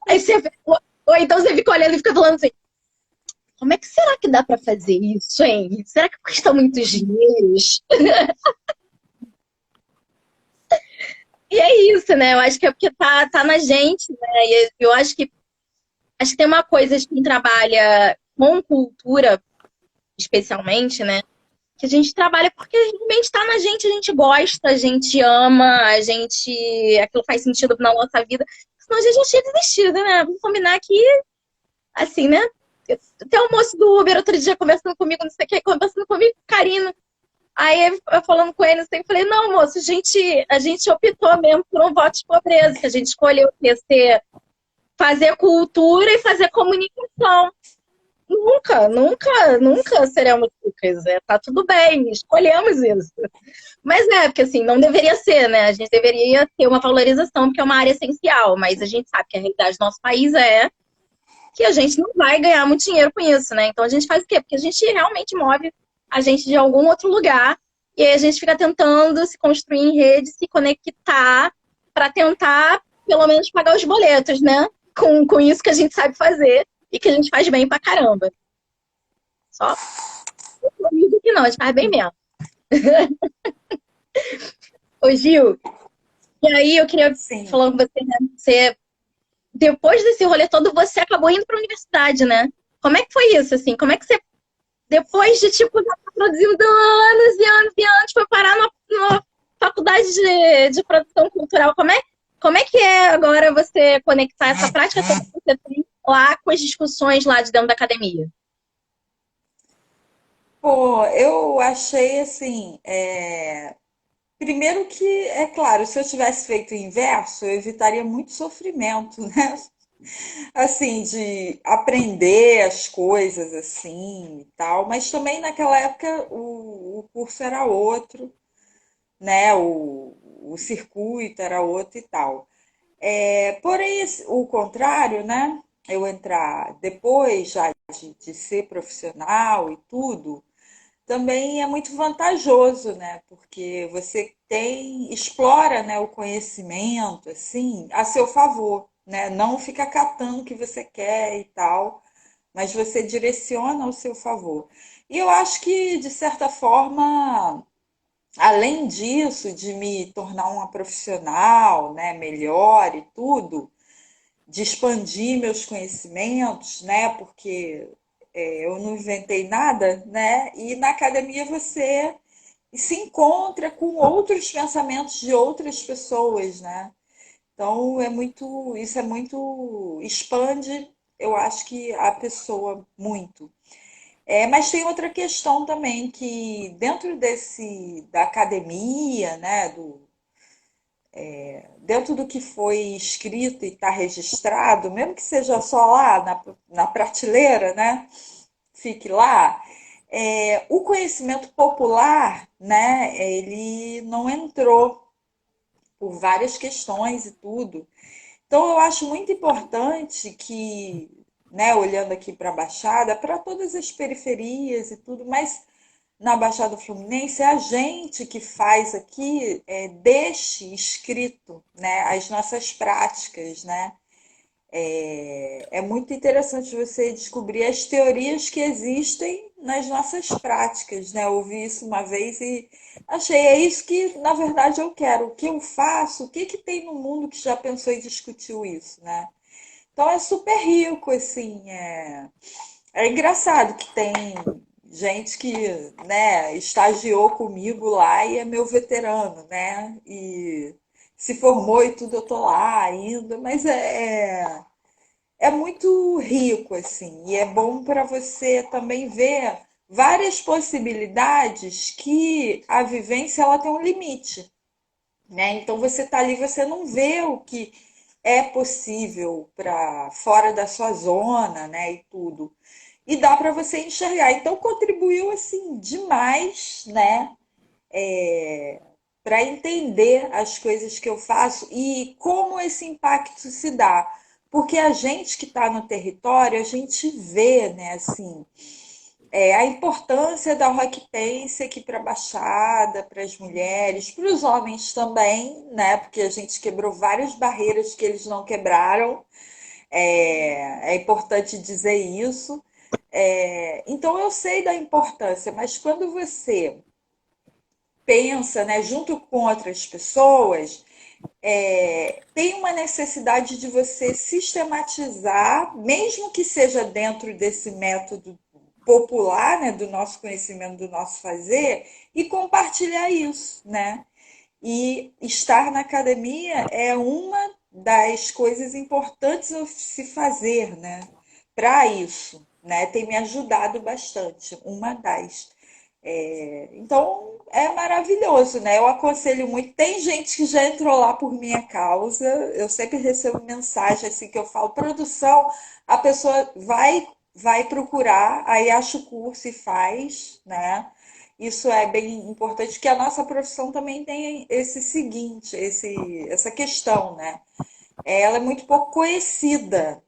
Aí você, ou então você fica olhando e fica falando assim, como é que será que dá pra fazer isso, hein? Será que custa muitos dinheiros? E é isso, né? Eu acho que é porque tá na gente, né? E eu acho que tem uma coisa de quem trabalha com cultura, especialmente, né? Que a gente trabalha porque realmente tá na gente, a gente gosta, a gente ama, aquilo faz sentido na nossa vida. Senão a gente já tinha desistido, né? Vamos combinar que, assim, né? Até o moço do Uber outro dia conversando comigo, não sei o que, conversando comigo, carinho. Aí eu falando com ele, assim, falei, não, moço, a gente optou mesmo por um voto de pobreza, que a gente escolheu fazer cultura e fazer comunicação. Nunca, nunca, nunca seremos ricas. Tá tudo bem, escolhemos isso. Mas porque assim, não deveria ser, né? A gente deveria ter uma valorização, porque é uma área essencial, mas a gente sabe que a realidade do nosso país é que a gente não vai ganhar muito dinheiro com isso, né? Então a gente faz o quê? Porque a gente realmente move a gente de algum outro lugar e aí a gente fica tentando se construir em rede, se conectar para tentar, pelo menos, pagar os boletos, né? Com isso que a gente sabe fazer e que a gente faz bem pra caramba. Só comigo que não, a gente faz bem mesmo. Ô, Gil, e aí eu queria Sim. falar com você, né? Depois desse rolê todo, você acabou indo para a universidade, né? Como é que foi isso, assim? Como é que você, depois de, tipo, já tá produzindo anos e anos e anos, foi parar numa faculdade de produção cultural? Como é que é agora você conectar essa prática toda que você tem lá com as discussões lá de dentro da academia? Pô, eu achei assim, primeiro que, é claro, se eu tivesse feito o inverso, eu evitaria muito sofrimento, né? Assim, de aprender as coisas assim e tal, mas também naquela época o curso era outro, né? O circuito era outro e tal. Porém, o contrário, né? Eu entrar depois já de ser profissional e tudo, também é muito vantajoso, né? Porque você explora, né, o conhecimento assim a seu favor, né? Não fica catando o que você quer e tal, mas você direciona ao seu favor. E eu acho que de certa forma, além disso, de me tornar uma profissional, né, melhor e tudo, de expandir meus conhecimentos, né? Porque eu não inventei nada, né? E na academia você se encontra com outros pensamentos de outras pessoas, né? Então isso é muito, expande, eu acho que a pessoa muito. Mas tem outra questão também, que dentro da academia, né, dentro do que foi escrito e está registrado, mesmo que seja só lá na prateleira, né, fique lá, o conhecimento popular, né, ele não entrou por várias questões e tudo. Então, eu acho muito importante que, né, olhando aqui para a Baixada, para todas as periferias e tudo, mas na Baixada Fluminense, é a gente que faz aqui, deixe escrito, né, as nossas práticas, né? É muito interessante você descobrir as teorias que existem nas nossas práticas, né? Eu ouvi isso uma vez e achei, é isso que, na verdade, eu quero. O que eu faço? O que que tem no mundo que já pensou e discutiu isso, né? Então é super rico, assim. É engraçado que tem gente que, né, estagiou comigo lá e é meu veterano, né? E se formou e tudo, eu tô lá ainda, mas é muito rico, assim, e é bom para você também ver várias possibilidades que a vivência ela tem um limite, né? Então você está ali, você não vê o que é possível para fora da sua zona, né, e tudo. E dá para você enxergar. Então contribuiu assim demais, né, para entender as coisas que eu faço e como esse impacto se dá. Porque a gente que está no território, a gente vê, né, assim, a importância da Rock Pace aqui para a Baixada, para as mulheres, para os homens também, né, porque a gente quebrou várias barreiras que eles não quebraram. É importante dizer isso. Então eu sei da importância, mas quando você pensa, né, junto com outras pessoas, tem uma necessidade de você sistematizar, mesmo que seja dentro desse método popular, né, do nosso conhecimento, do nosso fazer, e compartilhar isso, né? E estar na academia é uma das coisas importantes a se fazer, né? Para isso, né? Tem me ajudado bastante, uma das. Então é maravilhoso, né? Eu aconselho muito. Tem gente que já entrou lá por minha causa. Eu sempre recebo mensagem assim que eu falo, produção, a pessoa vai procurar, aí acha o curso e faz, né? Isso é bem importante, que a nossa profissão também tem esse seguinte, essa questão, né? Ela é muito pouco conhecida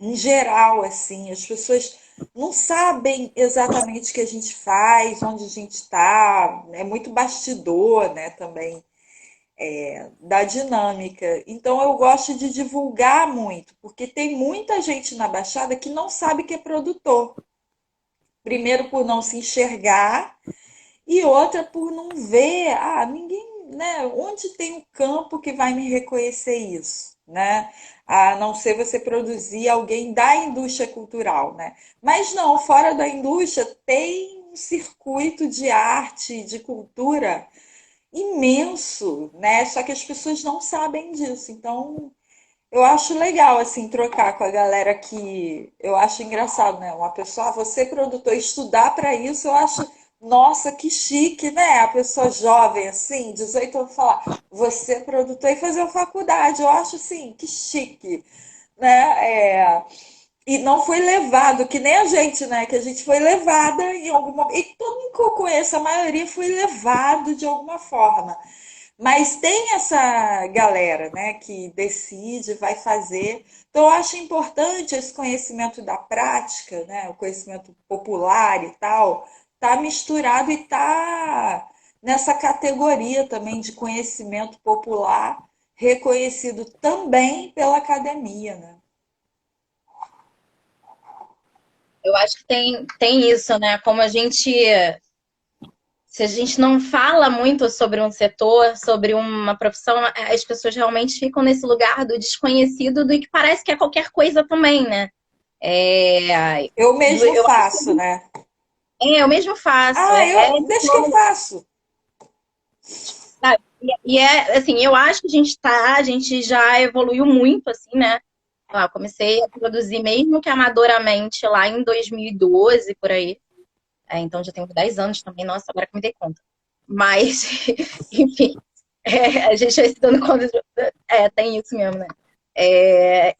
em geral, assim, as pessoas não sabem exatamente o que a gente faz, onde a gente está, é muito bastidor, né, também da dinâmica. Então eu gosto de divulgar muito, porque tem muita gente na Baixada que não sabe que é produtor. Primeiro por não se enxergar e outra por não ver, ninguém, né? Onde tem um campo que vai me reconhecer isso, né? A não ser você produzir alguém da indústria cultural, né? Mas não, fora da indústria tem um circuito de arte, de cultura imenso, né? Só que as pessoas não sabem disso. Então, eu acho legal, assim, trocar com a galera que eu acho engraçado, né? Uma pessoa, você produtor, estudar para isso, eu acho, nossa, que chique, né? A pessoa jovem, assim, 18 anos, falar, você é produtor e fazer uma faculdade, eu acho, assim, que chique, né? E não foi levado, que nem a gente, né? Que a gente foi levada em alguma. E todo mundo que eu conheço, a maioria foi levado de alguma forma. Mas tem essa galera, né, que decide, vai fazer. Então, eu acho importante esse conhecimento da prática, né, o conhecimento popular e tal, tá misturado e tá nessa categoria também de conhecimento popular, reconhecido também pela academia, né? Eu acho que tem isso, né? Como a gente, se a gente não fala muito sobre um setor, sobre uma profissão, as pessoas realmente ficam nesse lugar do desconhecido, do que parece que é qualquer coisa também, né? É, Eu mesmo eu, faço, né? eu mesmo faço. Deixa que eu faço. Sabe? E é assim, eu acho que a gente já evoluiu muito, assim, né? lá, eu comecei a produzir mesmo que amadoramente lá em 2012, por aí. Então já tem uns 10 anos também, nossa, agora que me dei conta. Mas, enfim, a gente vai se dando conta tem isso mesmo, né?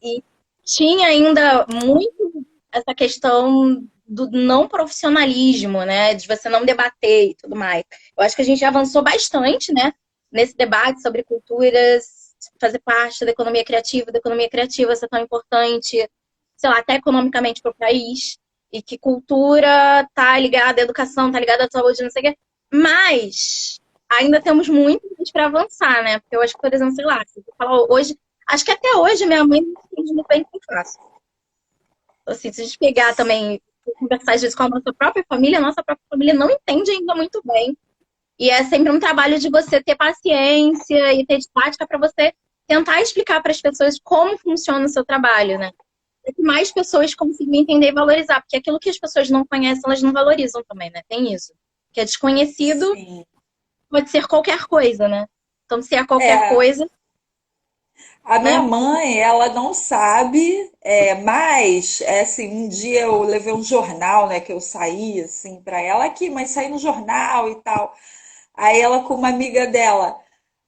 E tinha ainda muito essa questão do não profissionalismo, né? De você não debater e tudo mais. Eu acho que a gente já avançou bastante, né? Nesse debate sobre culturas, fazer parte da economia criativa ser tão importante, sei lá, até economicamente para o país. E que cultura tá ligada à educação, tá ligada à saúde, não sei o quê. Mas ainda temos muito para avançar, né? Porque eu acho que, por exemplo, sei lá, se eu falar hoje, acho que até hoje minha mãe não entende muito bem o que eu faço. Então, assim, se a gente pegar também, conversar às vezes com a nossa própria família não entende ainda muito bem. E é sempre um trabalho de você ter paciência e ter didática para você tentar explicar para as pessoas como funciona o seu trabalho, né? Para que mais pessoas consigam entender e valorizar, porque aquilo que as pessoas não conhecem, elas não valorizam também, né? Tem isso. Que é desconhecido, Sim. pode ser qualquer coisa, né? Então, se é qualquer É, coisa, a minha né? mãe, ela não sabe, mas, assim, um dia eu levei um jornal, né, que eu saí, assim, para ela aqui, mas saí no jornal e tal. Aí ela com uma amiga dela,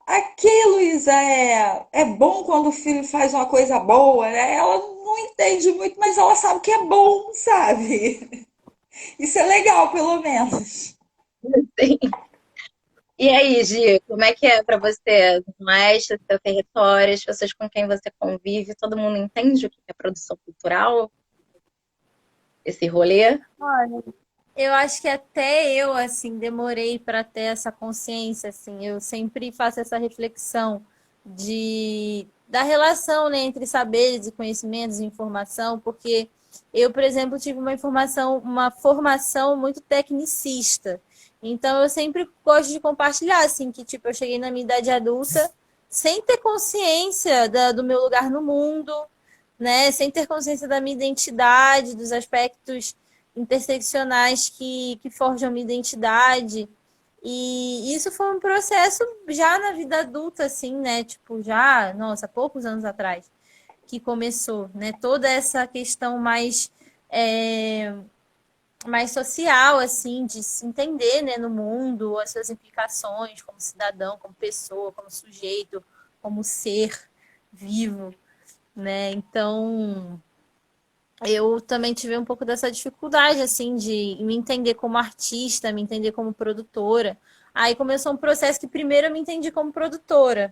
aqui, Luísa, é bom quando o filho faz uma coisa boa, né? Ela não entende muito, mas ela sabe que é bom, sabe? Isso é legal, pelo menos. E aí, Gi, como é que é para você? Mais o seu território, as pessoas com quem você convive, todo mundo entende o que é produção cultural, esse rolê? Olha, eu acho que até eu, assim, demorei para ter essa consciência, assim. Eu sempre faço essa reflexão da relação, né, entre saberes e conhecimentos e informação, porque eu, por exemplo, tive uma formação muito tecnicista. Então, eu sempre gosto de compartilhar, assim, que, tipo, eu cheguei na minha idade adulta sem ter consciência do meu lugar no mundo, né, sem ter consciência da minha identidade, dos aspectos interseccionais que forjam a minha identidade. E isso foi um processo já na vida adulta, assim, né? Tipo, já, nossa, poucos anos atrás que começou, né? Toda essa questão é, mais social, assim, de se entender, né, no mundo, as suas implicações como cidadão, como pessoa, como sujeito, como ser vivo, né? Então, eu também tive um pouco dessa dificuldade, assim, de me entender como artista, me entender como produtora. Aí começou um processo que primeiro eu me entendi como produtora.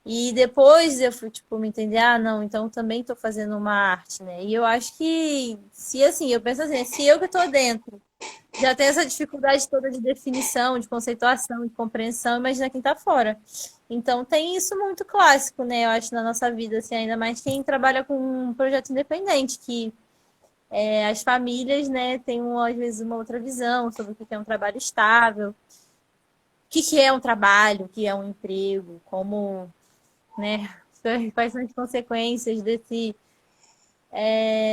E depois eu fui, tipo, me entender, ah, não, então também estou fazendo uma arte, né? E eu acho que, se assim, eu penso assim, se eu que estou dentro já tem essa dificuldade toda de definição, de conceituação, de compreensão, imagina quem está fora. Então tem isso muito clássico, né? Eu acho, na nossa vida, assim, ainda mais quem trabalha com um projeto independente, que as famílias, né, têm às vezes uma outra visão sobre o que é um trabalho estável, o que é um trabalho, o que é um emprego, como, né, quais são as consequências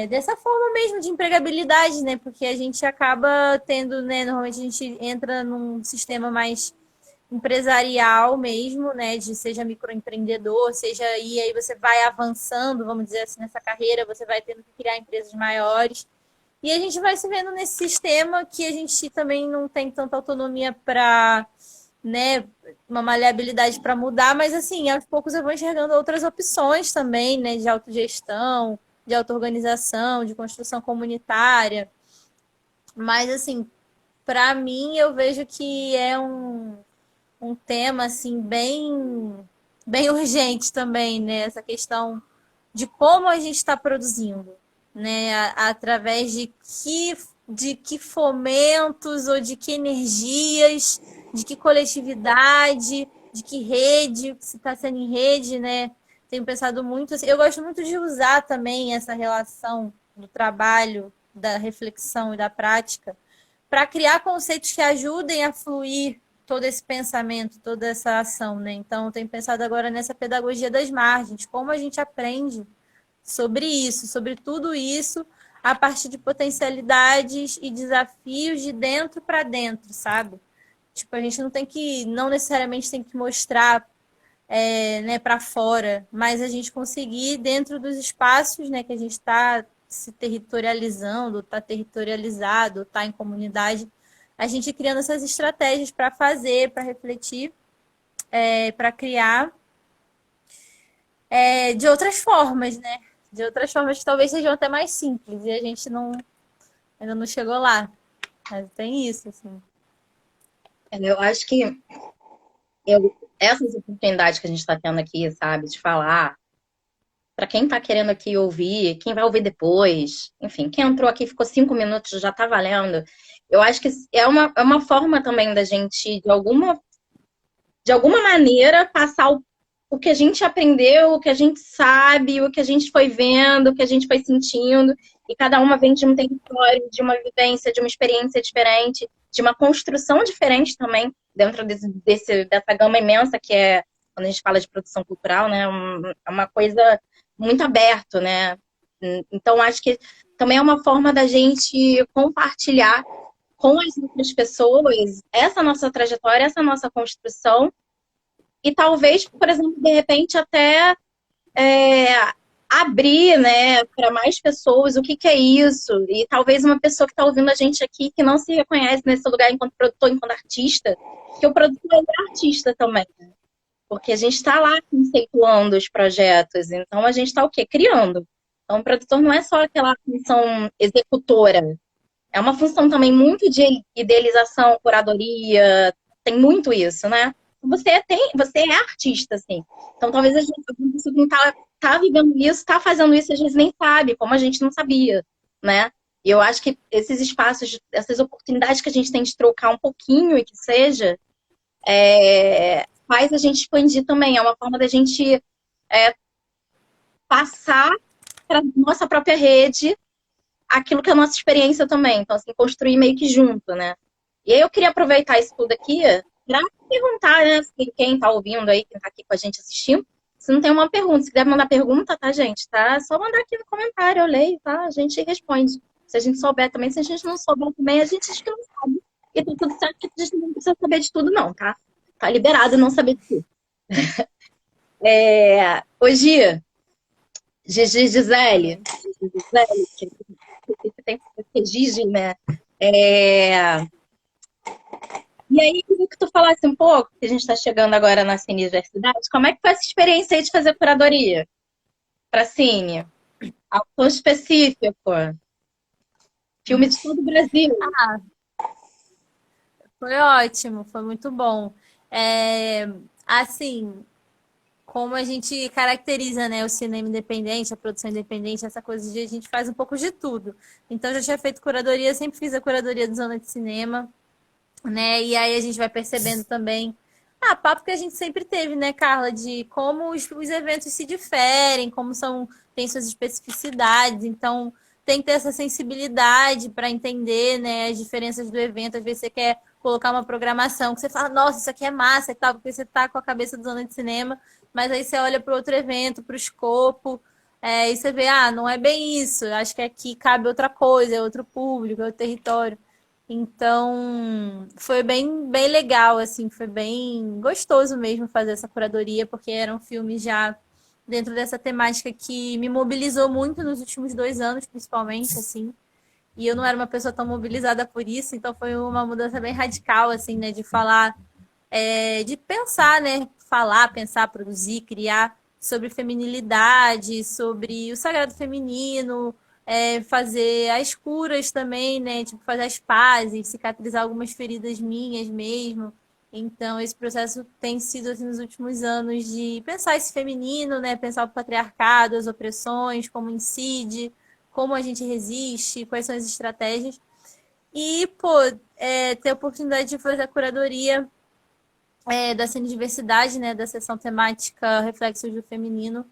dessa forma mesmo de empregabilidade, né? Porque a gente acaba tendo, né, normalmente a gente entra num sistema mais empresarial mesmo, né, de seja microempreendedor, seja e aí você vai avançando, vamos dizer assim, nessa carreira, você vai tendo que criar empresas maiores. E a gente vai se vendo nesse sistema que a gente também não tem tanta autonomia para, né, uma maleabilidade para mudar, mas assim, aos poucos eu vou enxergando outras opções também, né, de autogestão, de auto-organização, de construção comunitária. Mas assim, para mim eu vejo que é um tema assim bem urgente também, né, essa questão de como a gente está produzindo, né? Através de que fomentos ou de que energias, de que coletividade, de que rede, se está sendo em rede, né? Tenho pensado muito assim. Eu gosto muito de usar também essa relação do trabalho, da reflexão e da prática para criar conceitos que ajudem a fluir todo esse pensamento, toda essa ação, né? Então, eu tenho pensado agora nessa pedagogia das margens, como a gente aprende sobre isso, sobre tudo isso, a partir de potencialidades e desafios de dentro para dentro, sabe? Tipo, a gente não necessariamente tem que mostrar né, para fora, mas a gente conseguir, dentro dos espaços, né, que a gente está se territorializando, está territorializado, está em comunidade, a gente criando essas estratégias para fazer, para refletir, para criar de outras formas, né? De outras formas que talvez sejam até mais simples, e a gente ainda não chegou lá. Mas tem isso, assim. Eu acho que essas oportunidades que a gente está tendo aqui, sabe, de falar, para quem está querendo aqui ouvir, quem vai ouvir depois, enfim, quem entrou aqui ficou 5 minutos, já está valendo. Eu acho que é uma forma também da gente, de alguma maneira, passar o que a gente aprendeu, o que a gente sabe, o que a gente foi vendo, o que a gente foi sentindo, e cada uma vem de um território, de uma vivência, de uma experiência diferente, de uma construção diferente também, dentro dessa gama imensa que é, quando a gente fala de produção cultural, né, é uma coisa muito aberta, né? Então, acho que também é uma forma da gente compartilhar com as outras pessoas essa nossa trajetória, essa nossa construção, e talvez, por exemplo, de repente até é, abrir, né, para mais pessoas o que que é isso. E talvez uma pessoa que está ouvindo a gente aqui que não se reconhece nesse lugar enquanto produtor, enquanto artista, que o produtor é artista também. Porque a gente está lá conceituando os projetos, então a gente está o quê? Criando. Então o produtor não é só aquela função executora, é uma função também muito de idealização, curadoria, tem muito isso, né? Você é artista, assim. Então talvez a gente não tá vivendo isso, tá fazendo isso, às vezes nem sabe, como a gente não sabia, né? E eu acho que esses espaços, essas oportunidades que a gente tem de trocar um pouquinho e que seja, faz a gente expandir também. É uma forma da gente passar para nossa própria rede aquilo que é a nossa experiência também. Então, assim, construir meio que junto, né? E aí eu queria aproveitar isso tudo aqui para perguntar, né? Quem tá ouvindo aí, quem tá aqui com a gente assistindo, se não tem uma pergunta, se quiser mandar pergunta, tá, gente? Tá? É só mandar aqui no comentário, eu leio, tá? A gente responde. Se a gente souber também, se a gente não souber também, a gente diz que não sabe. E tá tudo certo, que a gente não precisa saber de tudo, não, tá? Tá liberado não saber de tudo. Hoje, Gisele, que tem que Gigi, né? E aí, queria que tu falasse um pouco, que a gente está chegando agora na Cine Universidade, como é que foi essa experiência aí de fazer curadoria para Cine? Autor específico, filme de todo o Brasil. Foi ótimo, foi muito bom. Assim, como a gente caracteriza, né, o cinema independente, a produção independente, essa coisa de a gente faz um pouco de tudo. Então, eu já tinha feito curadoria, sempre fiz a curadoria de zona de cinema, né? E aí a gente vai percebendo também papo que a gente sempre teve, né, Carla, de como os eventos se diferem, como tem suas especificidades, então tem que ter essa sensibilidade para entender, né, as diferenças do evento. Às vezes você quer colocar uma programação que você fala, nossa, isso aqui é massa e tal, porque você tá com a cabeça da zona de cinema, mas aí você olha para outro evento, para o escopo, e você vê, não é bem isso, acho que aqui cabe outra coisa, é outro público, é outro território. Então, foi bem legal, assim, foi bem gostoso mesmo fazer essa curadoria, porque era um filme já dentro dessa temática que me mobilizou muito nos últimos 2 anos, principalmente, assim. E eu não era uma pessoa tão mobilizada por isso, então foi uma mudança bem radical, assim, né, de falar, de pensar, né, falar, pensar, produzir, criar sobre feminilidade, sobre o sagrado feminino, fazer as curas também, né? Tipo, fazer as pazes, cicatrizar algumas feridas minhas mesmo. Então, esse processo tem sido, assim, nos últimos anos de pensar esse feminino, né? Pensar o patriarcado, as opressões, como incide, como a gente resiste, quais são as estratégias. E, pô, ter a oportunidade de fazer a curadoria da Cinediversidade, né? Da seção temática Reflexos do Feminino,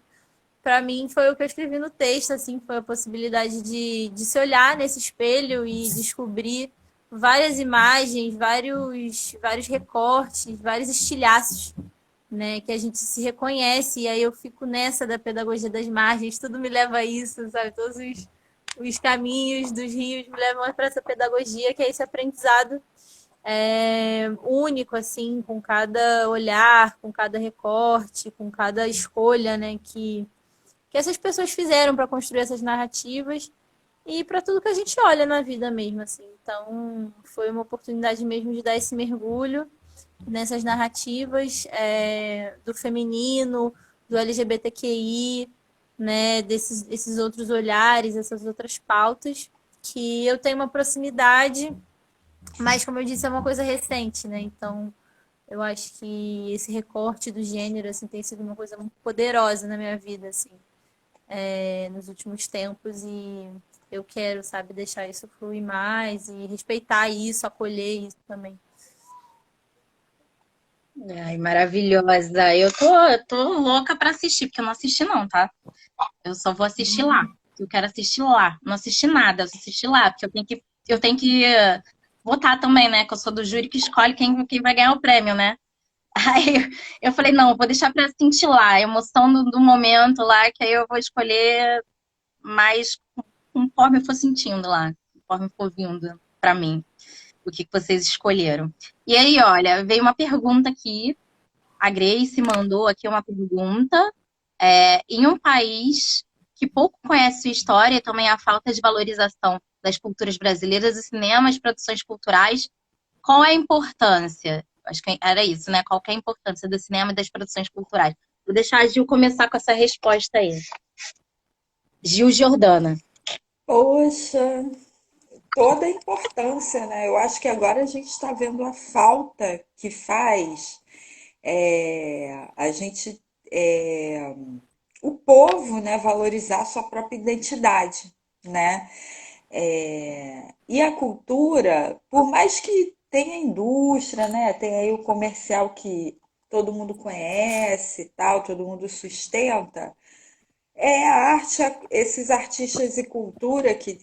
para mim foi o que eu escrevi no texto, assim, foi a possibilidade de se olhar nesse espelho e descobrir várias imagens, vários recortes, vários estilhaços, né, que a gente se reconhece, e aí eu fico nessa da pedagogia das margens, tudo me leva a isso, sabe, todos os caminhos dos rios me levam para essa pedagogia, que é esse aprendizado, único, assim, com cada olhar, com cada recorte, com cada escolha, né, que essas pessoas fizeram para construir essas narrativas e para tudo que a gente olha na vida mesmo, assim. Então, foi uma oportunidade mesmo de dar esse mergulho nessas narrativas do feminino, do LGBTQI, né, desses outros olhares, essas outras pautas, que eu tenho uma proximidade, mas como eu disse, é uma coisa recente, né? Então, eu acho que esse recorte do gênero assim tem sido uma coisa muito poderosa na minha vida, assim, nos últimos tempos e eu quero, sabe, deixar isso fluir mais e respeitar isso, acolher isso também. Ai, maravilhosa. Eu tô louca pra assistir, porque eu não assisti não, tá? Eu só vou assistir lá. Eu quero assistir lá. Não assisti nada, eu só assisti lá, porque eu tenho que votar também, né? Que eu sou do júri que escolhe quem vai ganhar o prêmio, né? Aí eu falei, não, eu vou deixar pra sentir lá, a emoção do momento lá, que aí eu vou escolher mais conforme eu for sentindo lá, conforme for vindo pra mim, o que vocês escolheram. E aí, olha, veio uma pergunta aqui, a Grace mandou aqui uma pergunta. Em um país que pouco conhece sua história e também a falta de valorização das culturas brasileiras, o cinema, as produções culturais, qual é a importância? Acho que era isso, né? Qual que é a importância do cinema e das produções culturais? Vou deixar a Gil começar com essa resposta aí. Gil Giordana. Poxa, toda a importância, né? Eu acho que agora a gente está vendo a falta que faz a gente, o povo, né, valorizar a sua própria identidade, né? E a cultura, por mais que tenha indústria, né, tem aí o comercial que todo mundo conhece, e tal, todo mundo sustenta, é a arte, esses artistas e cultura que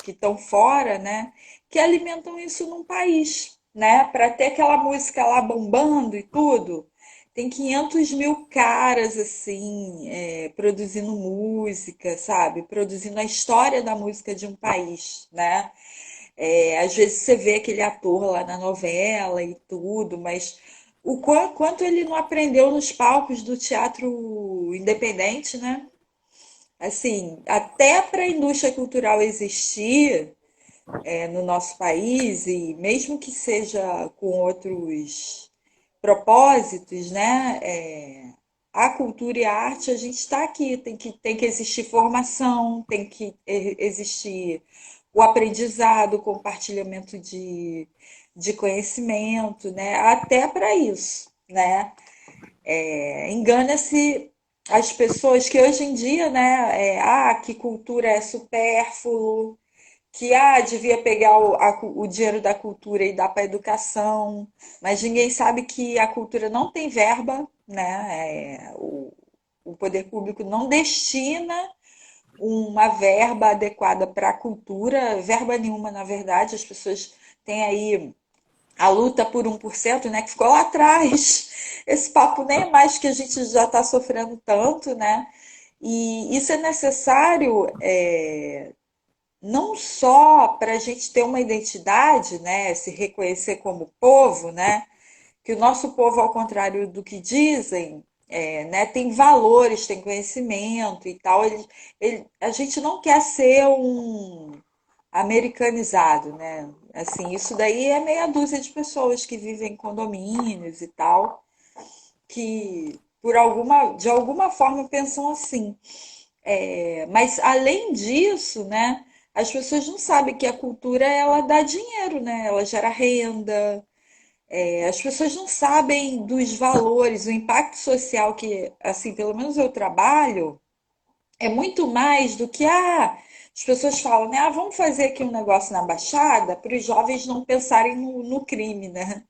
estão fora, né, que alimentam isso num país, né, para ter aquela música lá bombando e tudo. Tem 500 mil caras assim, produzindo música, sabe? Produzindo a história da música de um país, né? Às vezes você vê aquele ator lá na novela e tudo, mas quanto ele não aprendeu nos palcos do teatro independente, né? Assim, até para a indústria cultural existir no nosso país, e mesmo que seja com outros propósitos, né? A cultura e a arte, a gente está aqui, tem que existir formação, tem que existir o aprendizado, o compartilhamento de conhecimento, né? Até para isso, né? Engana-se as pessoas que hoje em dia, né? Que cultura é supérfluo, que devia pegar o dinheiro da cultura e dar para a educação, mas ninguém sabe que a cultura não tem verba, né? O poder público não destina uma verba adequada para a cultura, verba nenhuma, na verdade, as pessoas têm aí a luta por 1%, né, que ficou lá atrás. Esse papo nem é mais que a gente já está sofrendo tanto, né? E isso é necessário não só para a gente ter uma identidade, né, se reconhecer como povo, né, que o nosso povo, ao contrário do que dizem, né, tem valores, tem conhecimento e tal. A gente não quer ser um americanizado, né? Assim, isso daí é meia dúzia de pessoas que vivem em condomínios e tal, que de alguma forma pensam assim. Mas além disso, né, as pessoas não sabem que a cultura ela dá dinheiro, né? Ela gera renda. As pessoas não sabem dos valores, o impacto social que, assim, pelo menos eu trabalho, é muito mais do que as pessoas falam, né? Vamos fazer aqui um negócio na Baixada para os jovens não pensarem no crime, né?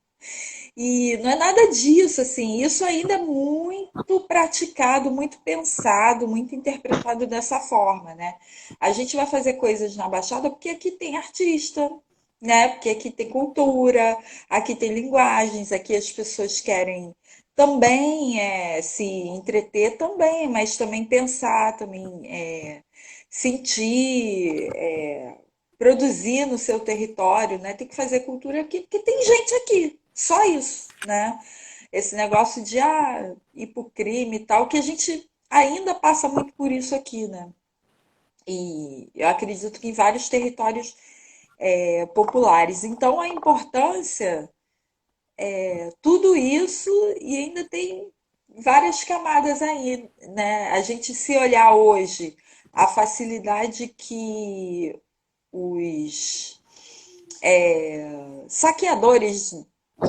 E não é nada disso, assim. Isso ainda é muito praticado, muito pensado, muito interpretado dessa forma, né? A gente vai fazer coisas na Baixada porque aqui tem artista, né? Porque aqui tem cultura, aqui tem linguagens, aqui as pessoas querem também se entreter também, mas também pensar, também sentir, produzir no seu território, né? Tem que fazer cultura aqui, porque tem gente aqui, só isso, né? Esse negócio de ir pro crime e tal, que a gente ainda passa muito por isso aqui, né? E eu acredito que em vários territórios populares. Então, a importância, tudo isso, e ainda tem várias camadas aí, né? A gente se olhar hoje, a facilidade que os saqueadores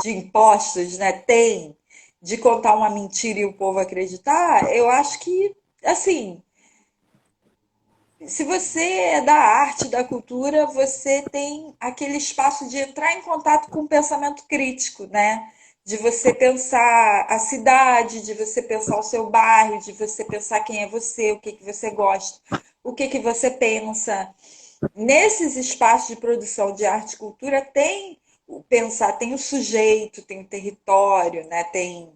de impostos, né, têm de contar uma mentira e o povo acreditar, eu acho que, assim, se você é da arte, da cultura, você tem aquele espaço de entrar em contato com o pensamento crítico, né? De você pensar a cidade, de você pensar o seu bairro, de você pensar quem é você, o que que você gosta, o que que você pensa. Nesses espaços de produção de arte e cultura tem o pensar, tem o sujeito, tem o território, né? Tem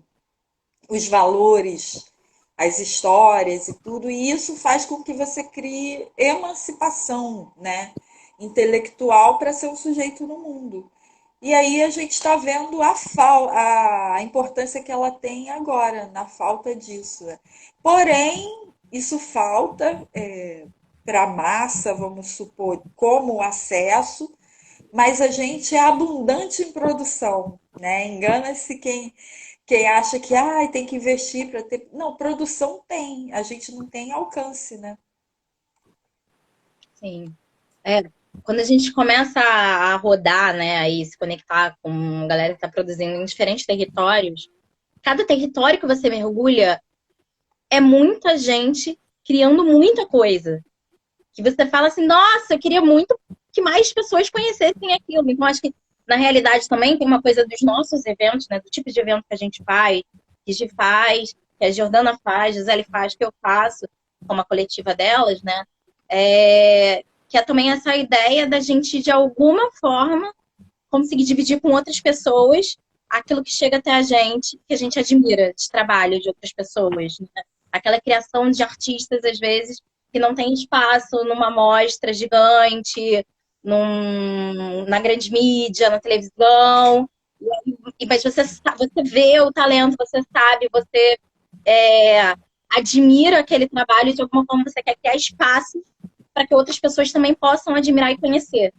os valores, as histórias e tudo, e isso faz com que você crie emancipação, né, intelectual para ser um sujeito no mundo. E aí a gente está vendo a importância que ela tem agora, na falta disso. Né? Porém, isso falta para a massa, vamos supor, como acesso, mas a gente é abundante em produção, né? Engana-se quem acha que tem que investir para ter. Não, produção tem, a gente não tem alcance, né? Sim. É, quando a gente começa a rodar, né, aí se conectar com a galera que está produzindo em diferentes territórios, cada território que você mergulha é muita gente criando muita coisa. Que você fala assim, nossa, eu queria muito que mais pessoas conhecessem aquilo. Então, acho que, na realidade, também tem uma coisa dos nossos eventos, né, do tipo de evento que a gente faz, que a Gi faz, que a Jordana faz, a Gisele faz, que eu faço, como a coletiva delas, né? Que é também essa ideia da gente, de alguma forma, conseguir dividir com outras pessoas aquilo que chega até a gente, que a gente admira de trabalho de outras pessoas. Né? Aquela criação de artistas, às vezes, que não tem espaço numa mostra gigante, na grande mídia, na televisão. Mas você vê o talento, você sabe, você admira aquele trabalho e de alguma forma você quer criar espaço para que outras pessoas também possam admirar e conhecer.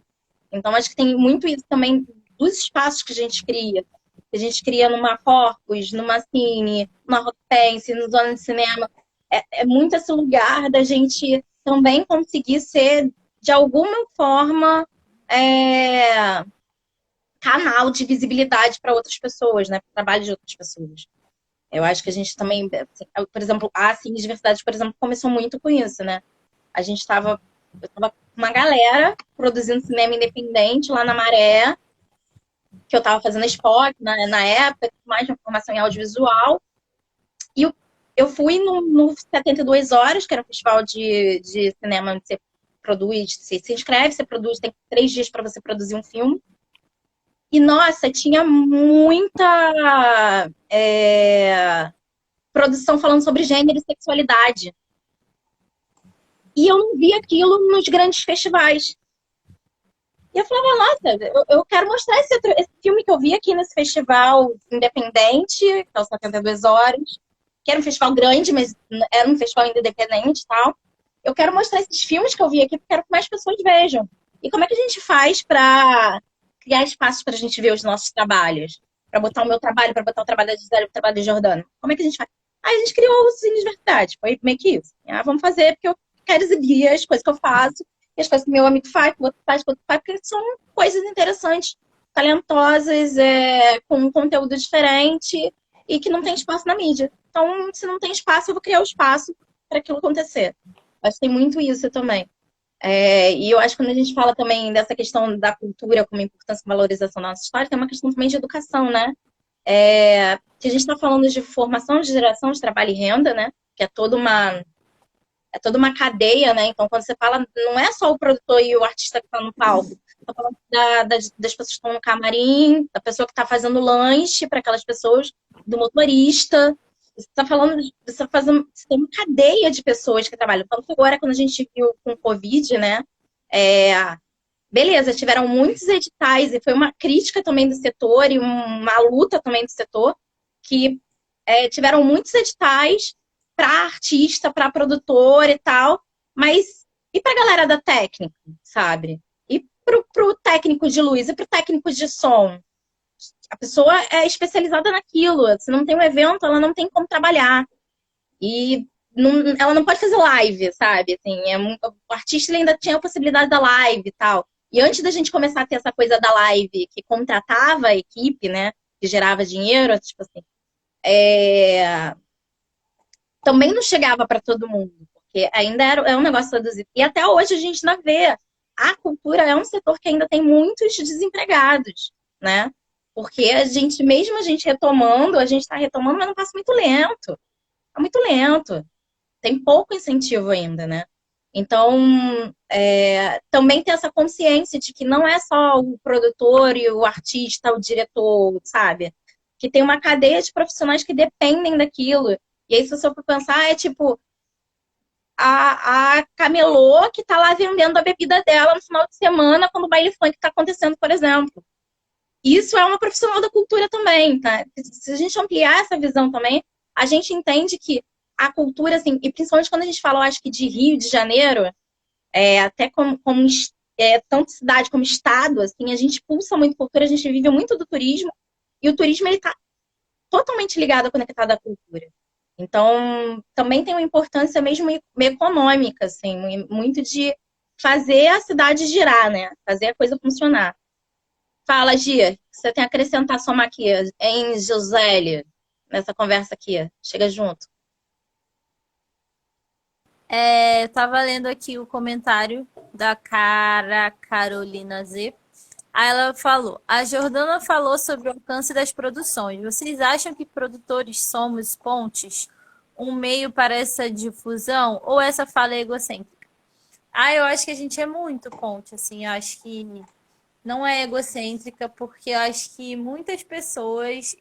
Então, acho que tem muito isso também dos espaços que a gente cria. Que a gente cria numa Corpus, numa Cine, numa Rockpense, no Zona de Cinema. É muito esse lugar da gente também conseguir ser, de alguma forma, canal de visibilidade para outras pessoas, né? Para o trabalho de outras pessoas. Eu acho que a gente também, assim, por exemplo, a Cine Diversidade, por exemplo, começou muito com isso, né? Eu estava com uma galera produzindo cinema independente lá na Maré, que eu estava fazendo a Spock na época, mais de formação em audiovisual. E eu fui no 72 Horas, que era um festival de cinema onde você produz, você se inscreve, você produz, tem 3 dias para você produzir um filme. E, nossa, tinha muita produção falando sobre gênero e sexualidade. E eu não vi aquilo nos grandes festivais. E eu falava, nossa, eu quero mostrar esse filme que eu vi aqui nesse festival independente, que é o 72 Horas, que era um festival grande, mas era um festival independente e tal. Eu quero mostrar esses filmes que eu vi aqui, porque eu quero que mais pessoas vejam. E como é que a gente faz para criar espaços para a gente ver os nossos trabalhos? Para botar o meu trabalho, para botar o trabalho da Gisele, o trabalho da Jordana. Como é que a gente faz? Aí a gente criou o Cine de Verdade. Foi meio que isso. Vamos fazer, porque eu quero exibir as coisas que eu faço, e as coisas que meu amigo faz, que o outro faz, que o outro faz, porque são coisas interessantes, talentosas, com um conteúdo diferente e que não tem espaço na mídia. Então, se não tem espaço, eu vou criar o espaço para aquilo acontecer. Acho que tem muito isso também. E eu acho que quando a gente fala também dessa questão da cultura como importância e valorização da nossa história, tem uma questão também de educação, né? Que a gente está falando de formação de geração de trabalho e renda, né? Que é toda uma cadeia, né? Então, quando você fala, não é só o produtor e o artista que está no palco. Está falando das pessoas que estão no camarim, da pessoa que está fazendo lanche para aquelas pessoas, do motorista. Você está falando, você tem uma cadeia de pessoas que trabalham. Tanto que agora, quando a gente viu com o Covid, né? beleza, tiveram muitos editais e foi uma crítica também do setor e uma luta também do setor, que tiveram muitos editais para artista, para produtor e tal, mas e para a galera da técnica, sabe? E pro técnico de luz e pro técnico de som? A pessoa é especializada naquilo. Se não tem um evento, ela não tem como trabalhar. E ela não pode fazer live, sabe? Assim, o artista ele ainda tinha a possibilidade da live e tal. E antes da gente começar a ter essa coisa da live que contratava a equipe, né? Que gerava dinheiro, tipo assim, também não chegava para todo mundo, porque ainda é um negócio traduzido. E até hoje a gente ainda vê. A cultura é um setor que ainda tem muitos desempregados, né? Porque mesmo a gente retomando, a gente está retomando, mas não passa muito lento. É muito lento. Tem pouco incentivo ainda, né? Então, também ter essa consciência de que não é só o produtor e o artista, o diretor, sabe? Que tem uma cadeia de profissionais que dependem daquilo. E aí, se você for pensar, é tipo a camelô que tá lá vendendo a bebida dela no final de semana quando o baile funk tá acontecendo, por exemplo. Isso é uma profissional da cultura também, tá? Se a gente ampliar essa visão também, a gente entende que a cultura, assim, e principalmente quando a gente fala, eu acho que de Rio de Janeiro, até como tanto cidade como estado, assim, a gente pulsa muito cultura, a gente vive muito do turismo, e o turismo, ele tá totalmente ligado, conectado à cultura. Então, também tem uma importância mesmo meio econômica, assim, muito de fazer a cidade girar, né? Fazer a coisa funcionar. Fala, Gia, você tem a acrescentar somar aqui, em Josélia, nessa conversa aqui. Chega junto. Eu tava lendo aqui o comentário da cara Carolina Z. Aí ela falou: a Jordana falou sobre o alcance das produções. Vocês acham que produtores somos pontes, um meio para essa difusão, ou essa fala é egocêntrica? Eu acho que a gente é muito ponte, assim. Eu acho que não é egocêntrica, porque eu acho que muitas pessoas,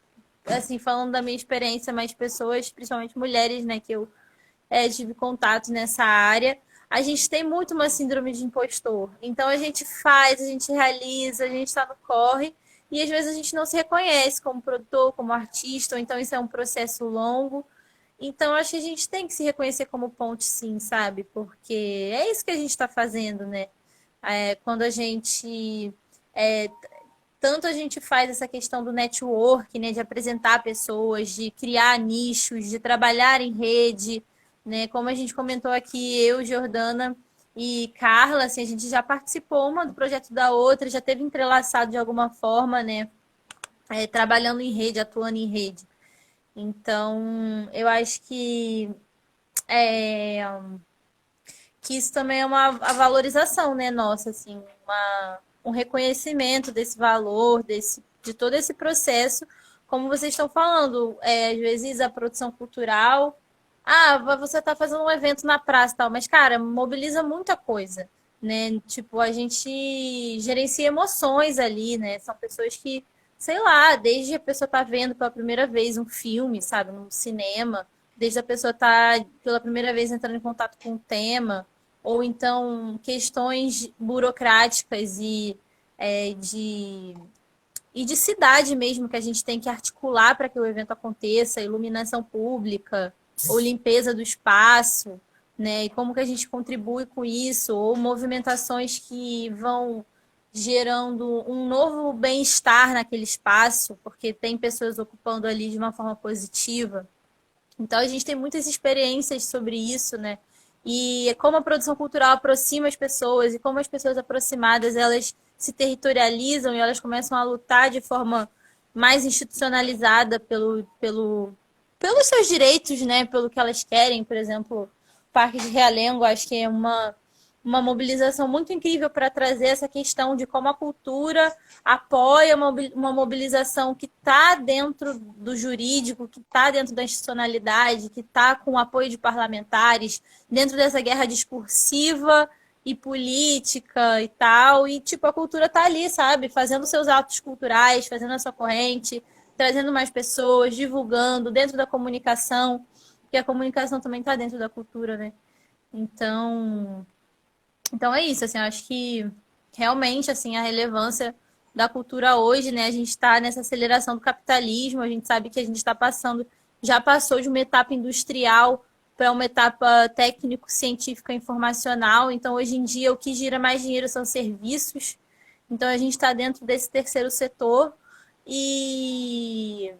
assim, falando da minha experiência, mas pessoas, principalmente mulheres, né, que eu tive contato nessa área, a gente tem muito uma síndrome de impostor. Então a gente faz, a gente realiza, a gente está no corre, e às vezes a gente não se reconhece como produtor, como artista, ou então isso é um processo longo. Então acho que a gente tem que se reconhecer como ponte, sim, sabe? Porque é isso que a gente está fazendo, né? Quando a gente é, tanto a gente faz essa questão do network, né, de apresentar pessoas, de criar nichos, de trabalhar em rede, né? Como a gente comentou aqui, eu, Jordana e Carla, assim, a gente já participou uma do projeto da outra, já teve entrelaçado de alguma forma, né? Trabalhando em rede, atuando em rede. Então, eu acho é, que isso também é a valorização, né, nossa, assim, um reconhecimento desse valor, de todo esse processo, como vocês estão falando, às vezes a produção cultural, você está fazendo um evento na praça e tal, mas, cara, mobiliza muita coisa, né, tipo, a gente gerencia emoções ali, né, são pessoas que, sei lá, desde a pessoa tá vendo pela primeira vez um filme, sabe, no cinema, desde a pessoa tá pela primeira vez entrando em contato com o tema, ou então questões burocráticas é, de, e de cidade mesmo que a gente tem que articular para que o evento aconteça, iluminação pública ou limpeza do espaço, né? E como que a gente contribui com isso, ou movimentações que vão gerando um novo bem-estar naquele espaço, porque tem pessoas ocupando ali de uma forma positiva. Então a gente tem muitas experiências sobre isso, né? E como a produção cultural aproxima as pessoas e como as pessoas aproximadas elas se territorializam e elas começam a lutar de forma mais institucionalizada pelos seus direitos, né? Pelo que elas querem, por exemplo, o Parque de Realengo, acho que é uma mobilização muito incrível para trazer essa questão de como a cultura apoia uma mobilização que está dentro do jurídico, que está dentro da institucionalidade, que está com o apoio de parlamentares, dentro dessa guerra discursiva e política e tal. E, tipo, a cultura está ali, sabe? Fazendo seus atos culturais, fazendo a sua corrente, trazendo mais pessoas, divulgando dentro da comunicação, que a comunicação também está dentro da cultura, né? Então é isso, assim, eu acho que realmente, assim, a relevância da cultura hoje, né? A gente está nessa aceleração do capitalismo, a gente sabe que a gente está passando, já passou de uma etapa industrial para uma etapa técnico-científica informacional. Então, hoje em dia, o que gira mais dinheiro são serviços. Então, a gente está dentro desse terceiro setor e,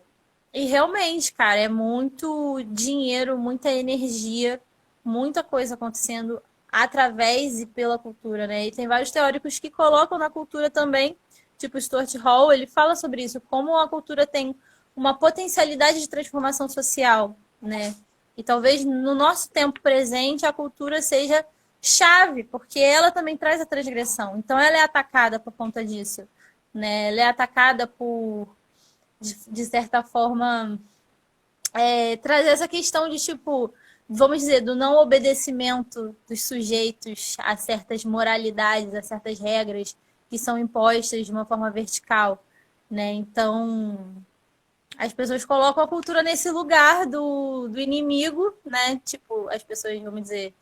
e realmente, cara, é muito dinheiro, muita energia, muita coisa acontecendo através e pela cultura, né? E tem vários teóricos que colocam na cultura também, tipo Stuart Hall, ele fala sobre isso, como a cultura tem uma potencialidade de transformação social, né? E talvez no nosso tempo presente a cultura seja chave, porque ela também traz a transgressão. Então ela é atacada por conta disso, né? Ela é atacada por, de certa forma, trazer essa questão de, tipo, vamos dizer, do não obedecimento dos sujeitos a certas moralidades, a certas regras que são impostas de uma forma vertical, né? Então, as pessoas colocam a cultura nesse lugar do inimigo, né? Tipo, as pessoas, vamos dizer,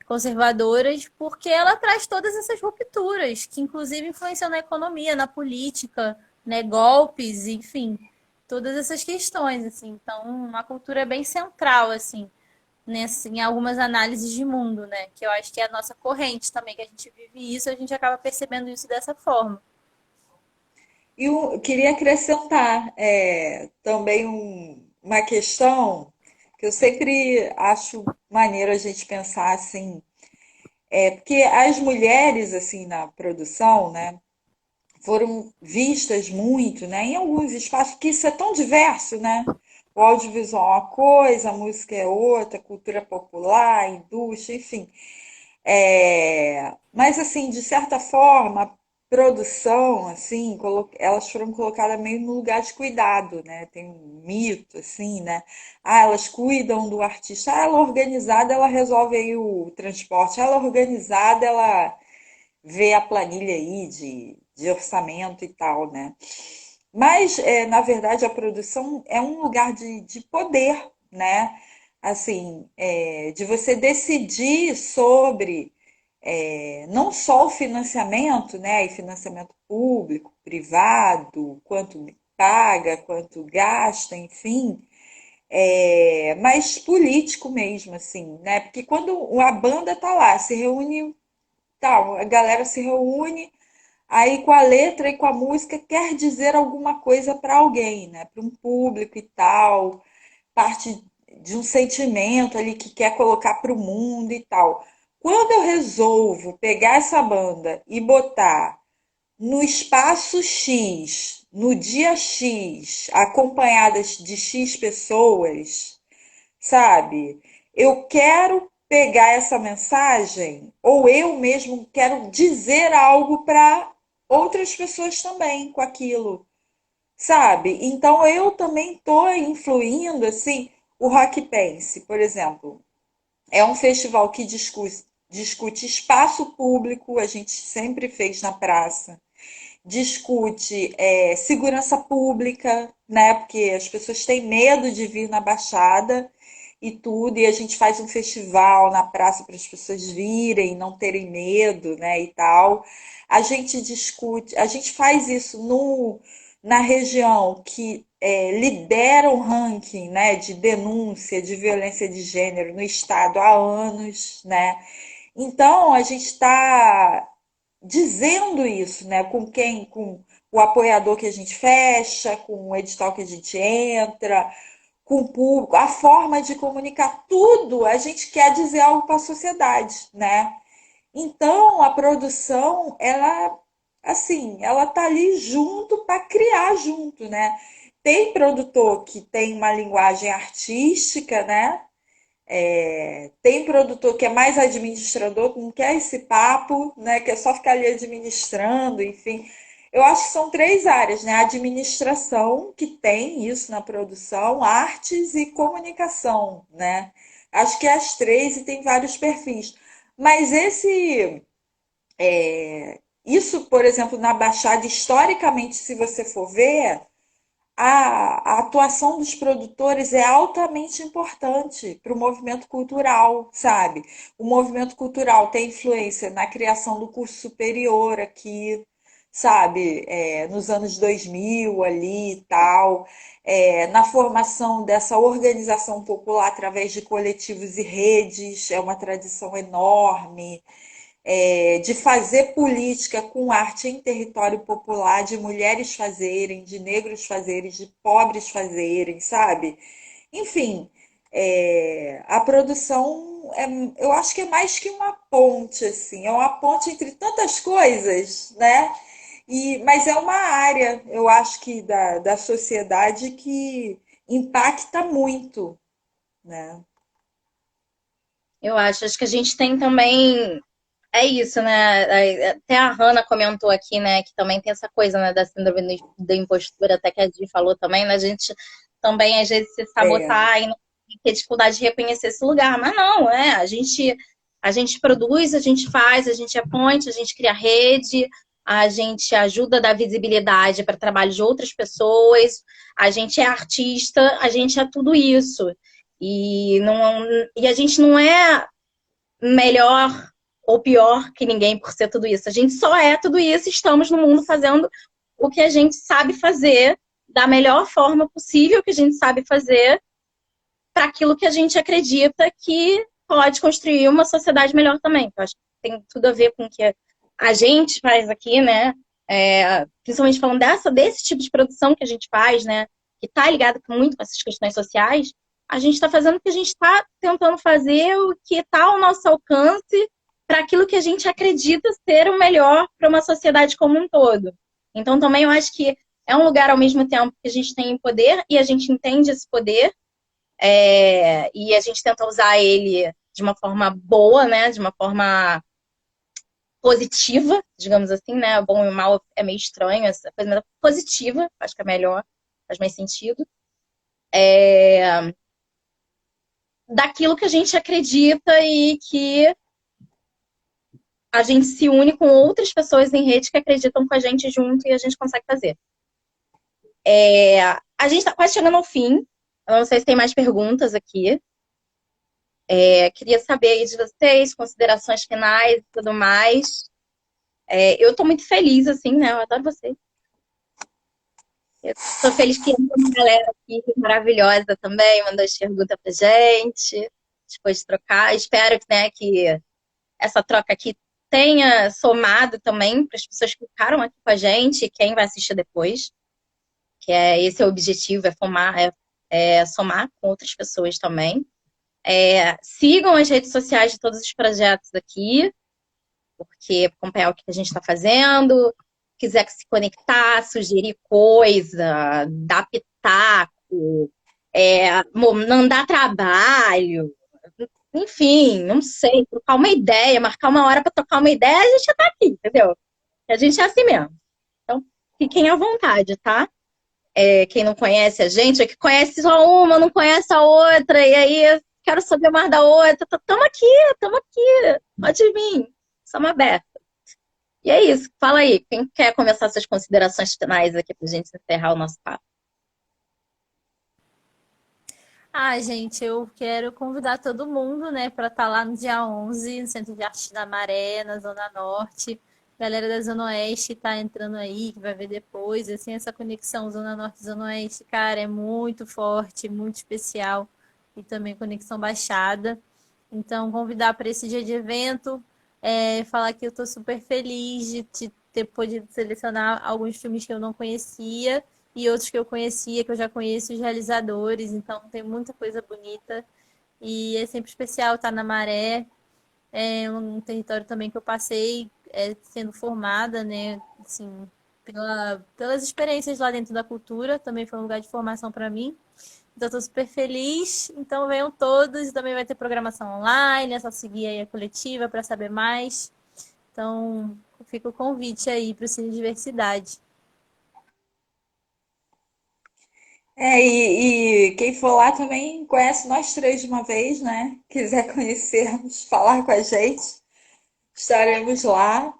conservadoras, porque ela traz todas essas rupturas, que inclusive influenciam na economia, na política, né, golpes, enfim, todas essas questões, assim. Então, uma cultura bem central, assim, em algumas análises de mundo, né, que eu acho que é a nossa corrente também, que a gente vive isso, a gente acaba percebendo isso dessa forma. E eu queria acrescentar também uma questão que eu sempre acho maneiro a gente pensar assim, porque as mulheres assim na produção, né, foram vistas muito, né, em alguns espaços, que isso é tão diverso, né? O audiovisual é uma coisa, a música é outra, a cultura popular, a indústria, enfim. Mas assim, de certa forma, a produção, assim, elas foram colocadas meio no lugar de cuidado, né? Tem um mito, assim, né? Ah, elas cuidam do artista. Ah, ela é organizada, ela resolve aí o transporte. Ela é organizada, ela vê a planilha aí de orçamento e tal, né? Mas, na verdade, a produção é um lugar de poder, né? Assim, de você decidir sobre não só o financiamento, né? E financiamento público, privado, quanto paga, quanto gasta, enfim, mas político mesmo, assim, né? Porque quando a banda tá lá, se reúne, tal, a galera se reúne, aí com a letra e com a música quer dizer alguma coisa para alguém, né? Para um público e tal, parte de um sentimento ali que quer colocar para o mundo e tal. Quando eu resolvo pegar essa banda e botar no espaço X, no dia X, acompanhadas de X pessoas, sabe? Eu quero pegar essa mensagem, ou eu mesmo quero dizer algo para outras pessoas também com aquilo, sabe? Então eu também estou influindo, assim, o Rock Pense, por exemplo, é um festival que discute espaço público, a gente sempre fez na praça, discute segurança pública, né? Porque as pessoas têm medo de vir na Baixada e tudo, e a gente faz um festival na praça para as pessoas virem, não terem medo, né? E tal. A gente discute, a gente faz isso no, na região que lidera o ranking, né, de denúncia de violência de gênero no estado há anos, né? Então a gente está dizendo isso, né? Com quem, com o apoiador que a gente fecha, com o edital que a gente entra, com o público, a forma de comunicar, tudo a gente quer dizer algo para a sociedade, né? Então a produção, ela assim, ela tá ali junto para criar junto, né? Tem produtor que tem uma linguagem artística, né? Tem produtor que é mais administrador, que não quer esse papo, né? Que é só ficar ali administrando, enfim. Eu acho que são três áreas, né? Administração, que tem isso na produção, artes e comunicação, né? Acho que é as três e tem vários perfis. Mas isso, por exemplo, na Baixada, historicamente, se você for ver, a atuação dos produtores é altamente importante para o movimento cultural, sabe? O movimento cultural tem influência na criação do curso superior aqui, sabe? Nos anos 2000 ali e tal, na formação dessa organização popular através de coletivos e redes, é uma tradição enorme de fazer política com arte em território popular, de mulheres fazerem, de negros fazerem, de pobres fazerem, sabe? Enfim, a produção, eu acho que é mais que uma ponte, assim, é uma ponte entre tantas coisas, né? Mas é uma área, eu acho que da sociedade que impacta muito, né? Eu acho que a gente tem também. É isso, né? Até a Hannah comentou aqui, né, que também tem essa coisa, né, da síndrome da impostura, até que a Di falou também, né? A gente também às vezes se É, sabotar e não ter dificuldade de reconhecer esse lugar. Mas não, a gente produz, a gente faz, a gente é ponte, a gente cria rede, a gente ajuda a dar visibilidade para trabalho de outras pessoas, a gente é artista, a gente é tudo isso. E a gente não é melhor ou pior que ninguém por ser tudo isso. A gente só é tudo isso e estamos no mundo fazendo o que a gente sabe fazer da melhor forma possível que a gente sabe fazer para aquilo que a gente acredita que pode construir uma sociedade melhor também. Eu acho que tem tudo a ver com o que a gente faz aqui, né? Principalmente falando desse tipo de produção que a gente faz, né? Que está ligado muito com essas questões sociais, a gente está fazendo o que a gente está tentando fazer, o que está ao nosso alcance, para aquilo que a gente acredita ser o melhor para uma sociedade como um todo. Então, também eu acho que é um lugar, ao mesmo tempo, que a gente tem poder e a gente entende esse poder, e a gente tenta usar ele de uma forma boa, né? De uma forma positiva, digamos assim, né? O bom e o mal é meio estranho, essa coisa positiva, acho que é melhor, faz mais sentido. Daquilo que a gente acredita e que a gente se une com outras pessoas em rede que acreditam com a gente junto e a gente consegue fazer. A gente está quase chegando ao fim. Eu não sei se tem mais perguntas aqui. Queria saber aí de vocês, considerações finais e tudo mais. Eu estou muito feliz, assim, né? Eu adoro vocês. Estou feliz que entrou uma galera aqui maravilhosa também, mandou as perguntas pra gente, depois de trocar. Espero que, né, que essa troca aqui tenha somado também para as pessoas que ficaram aqui com a gente e quem vai assistir depois, que esse é o objetivo, somar com outras pessoas também. Sigam as redes sociais de todos os projetos aqui, porque acompanhar o que a gente está fazendo, quiser se conectar, sugerir coisa, dar pitaco, mandar trabalho, enfim, não sei, trocar uma ideia, marcar uma hora para trocar uma ideia, a gente já tá aqui, entendeu? A gente é assim mesmo. Então, fiquem à vontade, tá? Quem não conhece a gente, é que conhece só uma, não conhece a outra, e aí quero saber mais da outra. Tamo aqui, tamo aqui. Pode vir. Estamos abertos. E é isso. Fala aí. Quem quer começar suas considerações finais aqui pra gente encerrar o nosso papo? Ah, gente, eu quero convidar todo mundo, né, para estar lá no dia 11, no Centro de Arte da Maré, na Zona Norte. Galera da Zona Oeste tá entrando aí, que vai ver depois. Assim, essa conexão Zona Norte e Zona Oeste, cara, é muito forte, muito especial. E também conexão Baixada. Então, convidar para esse dia de evento, falar que eu estou super feliz de ter podido selecionar alguns filmes que eu não conhecia e outros que eu conhecia, que eu já conheço os realizadores, então tem muita coisa bonita. E é sempre especial estar na Maré, é um território também que eu passei sendo formada, né, assim, pelas experiências lá dentro da cultura, também foi um lugar de formação para mim. Então, estou super feliz. Então, venham todos. Também vai ter programação online. É só seguir aí a coletiva para saber mais. Então, fica o convite aí para o Cine Diversidade. E quem for lá também conhece nós três de uma vez, né? Quiser conhecermos, falar com a gente, estaremos lá,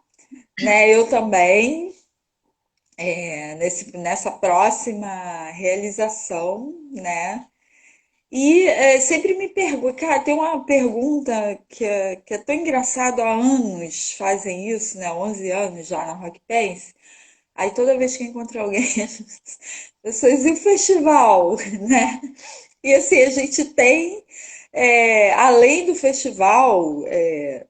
né? Eu também. nessa próxima realização, né? E sempre me pergunto, cara, tem uma pergunta que é tão engraçado, há anos fazem isso, né? 11 anos já na Rock Pense. Aí toda vez que eu encontro alguém, as pessoas, e o festival, né? E assim, a gente tem, além do festival,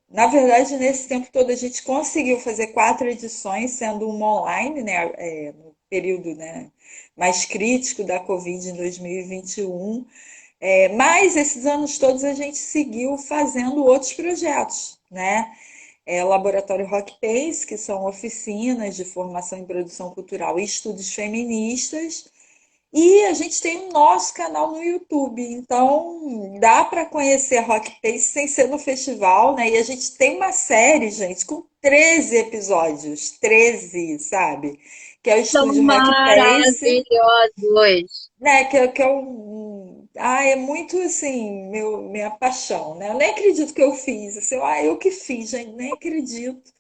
na verdade, nesse tempo todo a gente conseguiu fazer 4 edições, sendo uma online, né? No período, né, mais crítico da Covid em 2021. Mas esses anos todos a gente seguiu fazendo outros projetos, né? Laboratório Rock Pace, que são oficinas de formação em produção cultural e estudos feministas. E a gente tem o nosso canal no YouTube, então dá para conhecer a Rock Pace sem ser no festival, né? E a gente tem uma série, gente, com 13 episódios, 13, sabe? Que é o São Estúdio Rock Pace, maravilhosos. né? Que é é muito assim, minha paixão, né? Eu nem acredito que eu fiz. Assim, eu que fiz, gente, nem acredito.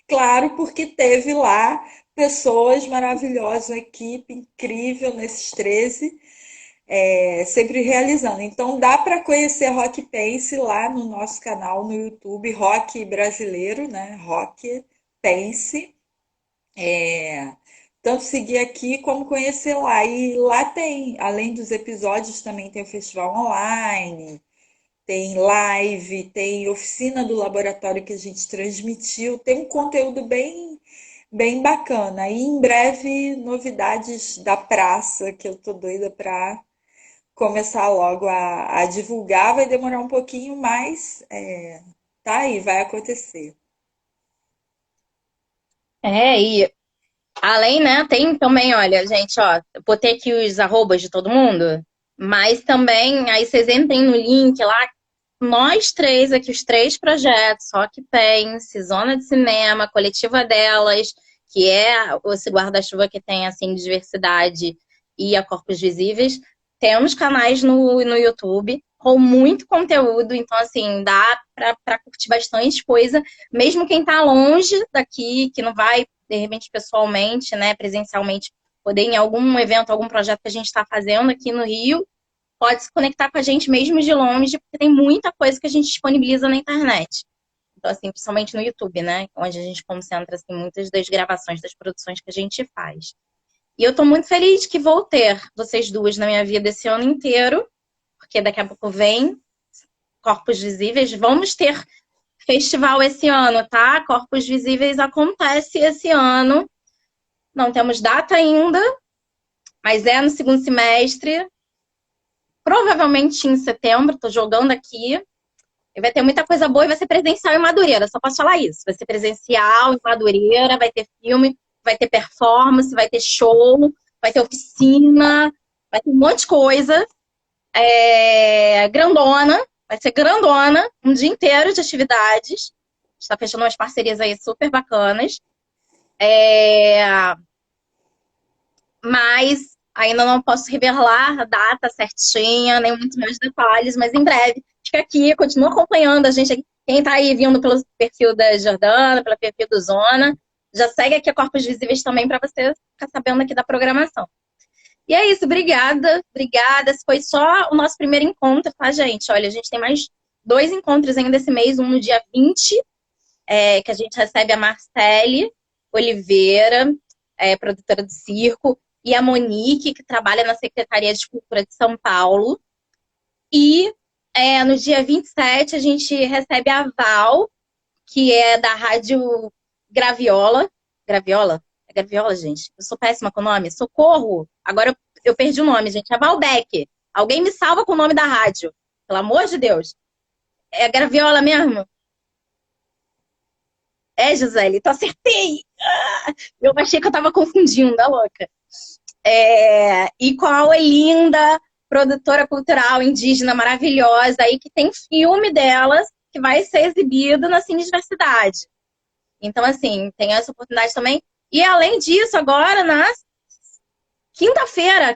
Claro, porque teve lá pessoas maravilhosas, uma equipe incrível nesses 13, sempre realizando. Então dá para conhecer Rock Pense lá no nosso canal no YouTube, Rock Brasileiro, né? Rock Pense. Tanto seguir aqui como conhecer lá. E lá tem, além dos episódios, também tem o festival online, tem live, tem oficina do laboratório que a gente transmitiu, tem um conteúdo bem bacana. E em breve, novidades da praça, que eu tô doida para começar logo a divulgar. Vai demorar um pouquinho, mas tá aí, vai acontecer. E além, né, tem também, olha, gente, ó, eu botei aqui os arrobas de todo mundo, mas também, aí vocês entrem no link lá, nós três aqui, os 3 projetos, Rock Pense, Zona de Cinema, Coletiva Delas, que é esse guarda-chuva que tem, assim, diversidade e a Corpos Visíveis, temos canais no YouTube com muito conteúdo, então, assim, dá pra curtir bastante coisa, mesmo quem tá longe daqui, que não vai de repente pessoalmente, né, presencialmente, poder ir em algum evento, algum projeto que a gente está fazendo aqui no Rio, pode se conectar com a gente mesmo de longe, porque tem muita coisa que a gente disponibiliza na internet. Então, assim, principalmente no YouTube, né, onde a gente concentra, assim, muitas das gravações, das produções que a gente faz. E eu tô muito feliz que vou ter vocês duas na minha vida esse ano inteiro, porque daqui a pouco vem Corpos Visíveis. Vamos ter festival esse ano, tá? Corpos Visíveis acontece esse ano. Não temos data ainda, mas é no segundo semestre. Provavelmente em setembro, tô jogando aqui. E vai ter muita coisa boa e vai ser presencial em Madureira, só posso falar isso. Vai ser presencial em Madureira, vai ter filme, vai ter performance, vai ter show, vai ter oficina, vai ter um monte de coisa. Grandona, vai ser grandona, um dia inteiro de atividades. A gente está fechando umas parcerias aí super bacanas. Mas ainda não posso revelar a data certinha, nem muito mais detalhes, mas em breve. Fica aqui, continua acompanhando a gente aqui. Quem está aí vindo pelo perfil da Jordana, pelo perfil do Zona, já segue aqui a Corpos Visíveis também para você ficar sabendo aqui da programação. E é isso, obrigada, obrigada. Esse foi só o nosso primeiro encontro, tá, gente? Olha, a gente tem mais 2 encontros ainda esse mês, um no dia 20, que a gente recebe a Marcele Oliveira, produtora do circo, e a Monique, que trabalha na Secretaria de Cultura de São Paulo. E no dia 27 a gente recebe a Val, que é da Rádio Graviola. Graviola? É Graviola, gente? Eu sou péssima com o nome. Socorro! Agora eu perdi o nome, gente. É Valbeck. Alguém me salva com o nome da rádio. Pelo amor de Deus. É Graviola mesmo? Gisele, então acertei! Eu achei que eu tava confundindo, a louca. E com a Olinda, produtora cultural indígena maravilhosa, aí que tem filme delas que vai ser exibido na Cine Diversidade. Então, assim, tem essa oportunidade também. E além disso, agora, na quinta-feira,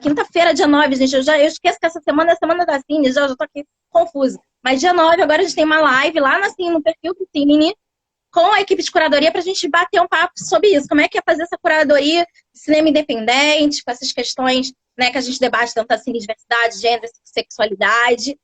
dia 9, gente, eu esqueço que essa semana é a semana da Cine, já tô aqui confusa. Mas dia 9, agora a gente tem uma live lá na Cine, no perfil do Cine, com a equipe de curadoria para a gente bater um papo sobre isso. Como é que é fazer essa curadoria de cinema independente, com essas questões, né, que a gente debate tanto assim, diversidade, gênero, sexualidade.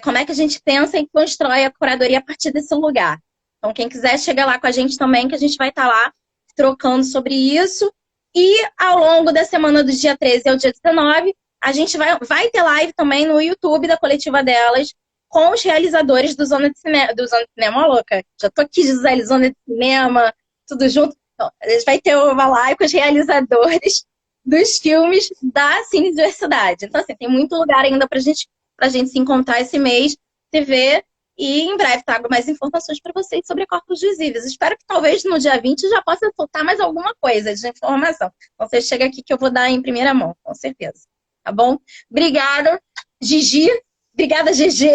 Como é que a gente pensa e constrói a curadoria a partir desse lugar. Então, quem quiser, chega lá com a gente também, que a gente vai estar lá trocando sobre isso. E ao longo da semana do dia 13 ao dia 19, a gente vai ter live também no YouTube da coletiva delas, com os realizadores do Zona de Cinema, ó, louca. Já tô aqui, Gisele, Zona de Cinema, tudo junto. Então, a gente vai ter uma live com os realizadores dos filmes da Cine Diversidade. Então, assim, tem muito lugar ainda pra gente se encontrar esse mês, se ver, e em breve trago mais informações para vocês sobre Corpos Visíveis. Espero que talvez no dia 20 já possa soltar mais alguma coisa de informação. Então, você chega aqui que eu vou dar em primeira mão, com certeza. Tá bom? Obrigada, Gigi. Obrigada, GG.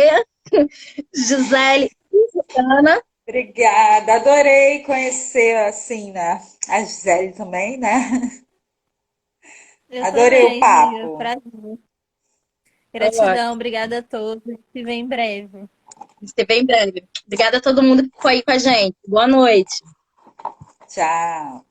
Gisele e Ana. Obrigada, adorei conhecer, assim, né? A Gisele também, né? Eu Adorei o também, Gia. papo. Prazer. Gratidão, obrigada a todos. Se vê em breve. Se vê em breve. Obrigada a todo mundo que ficou aí com a gente. Boa noite. Tchau.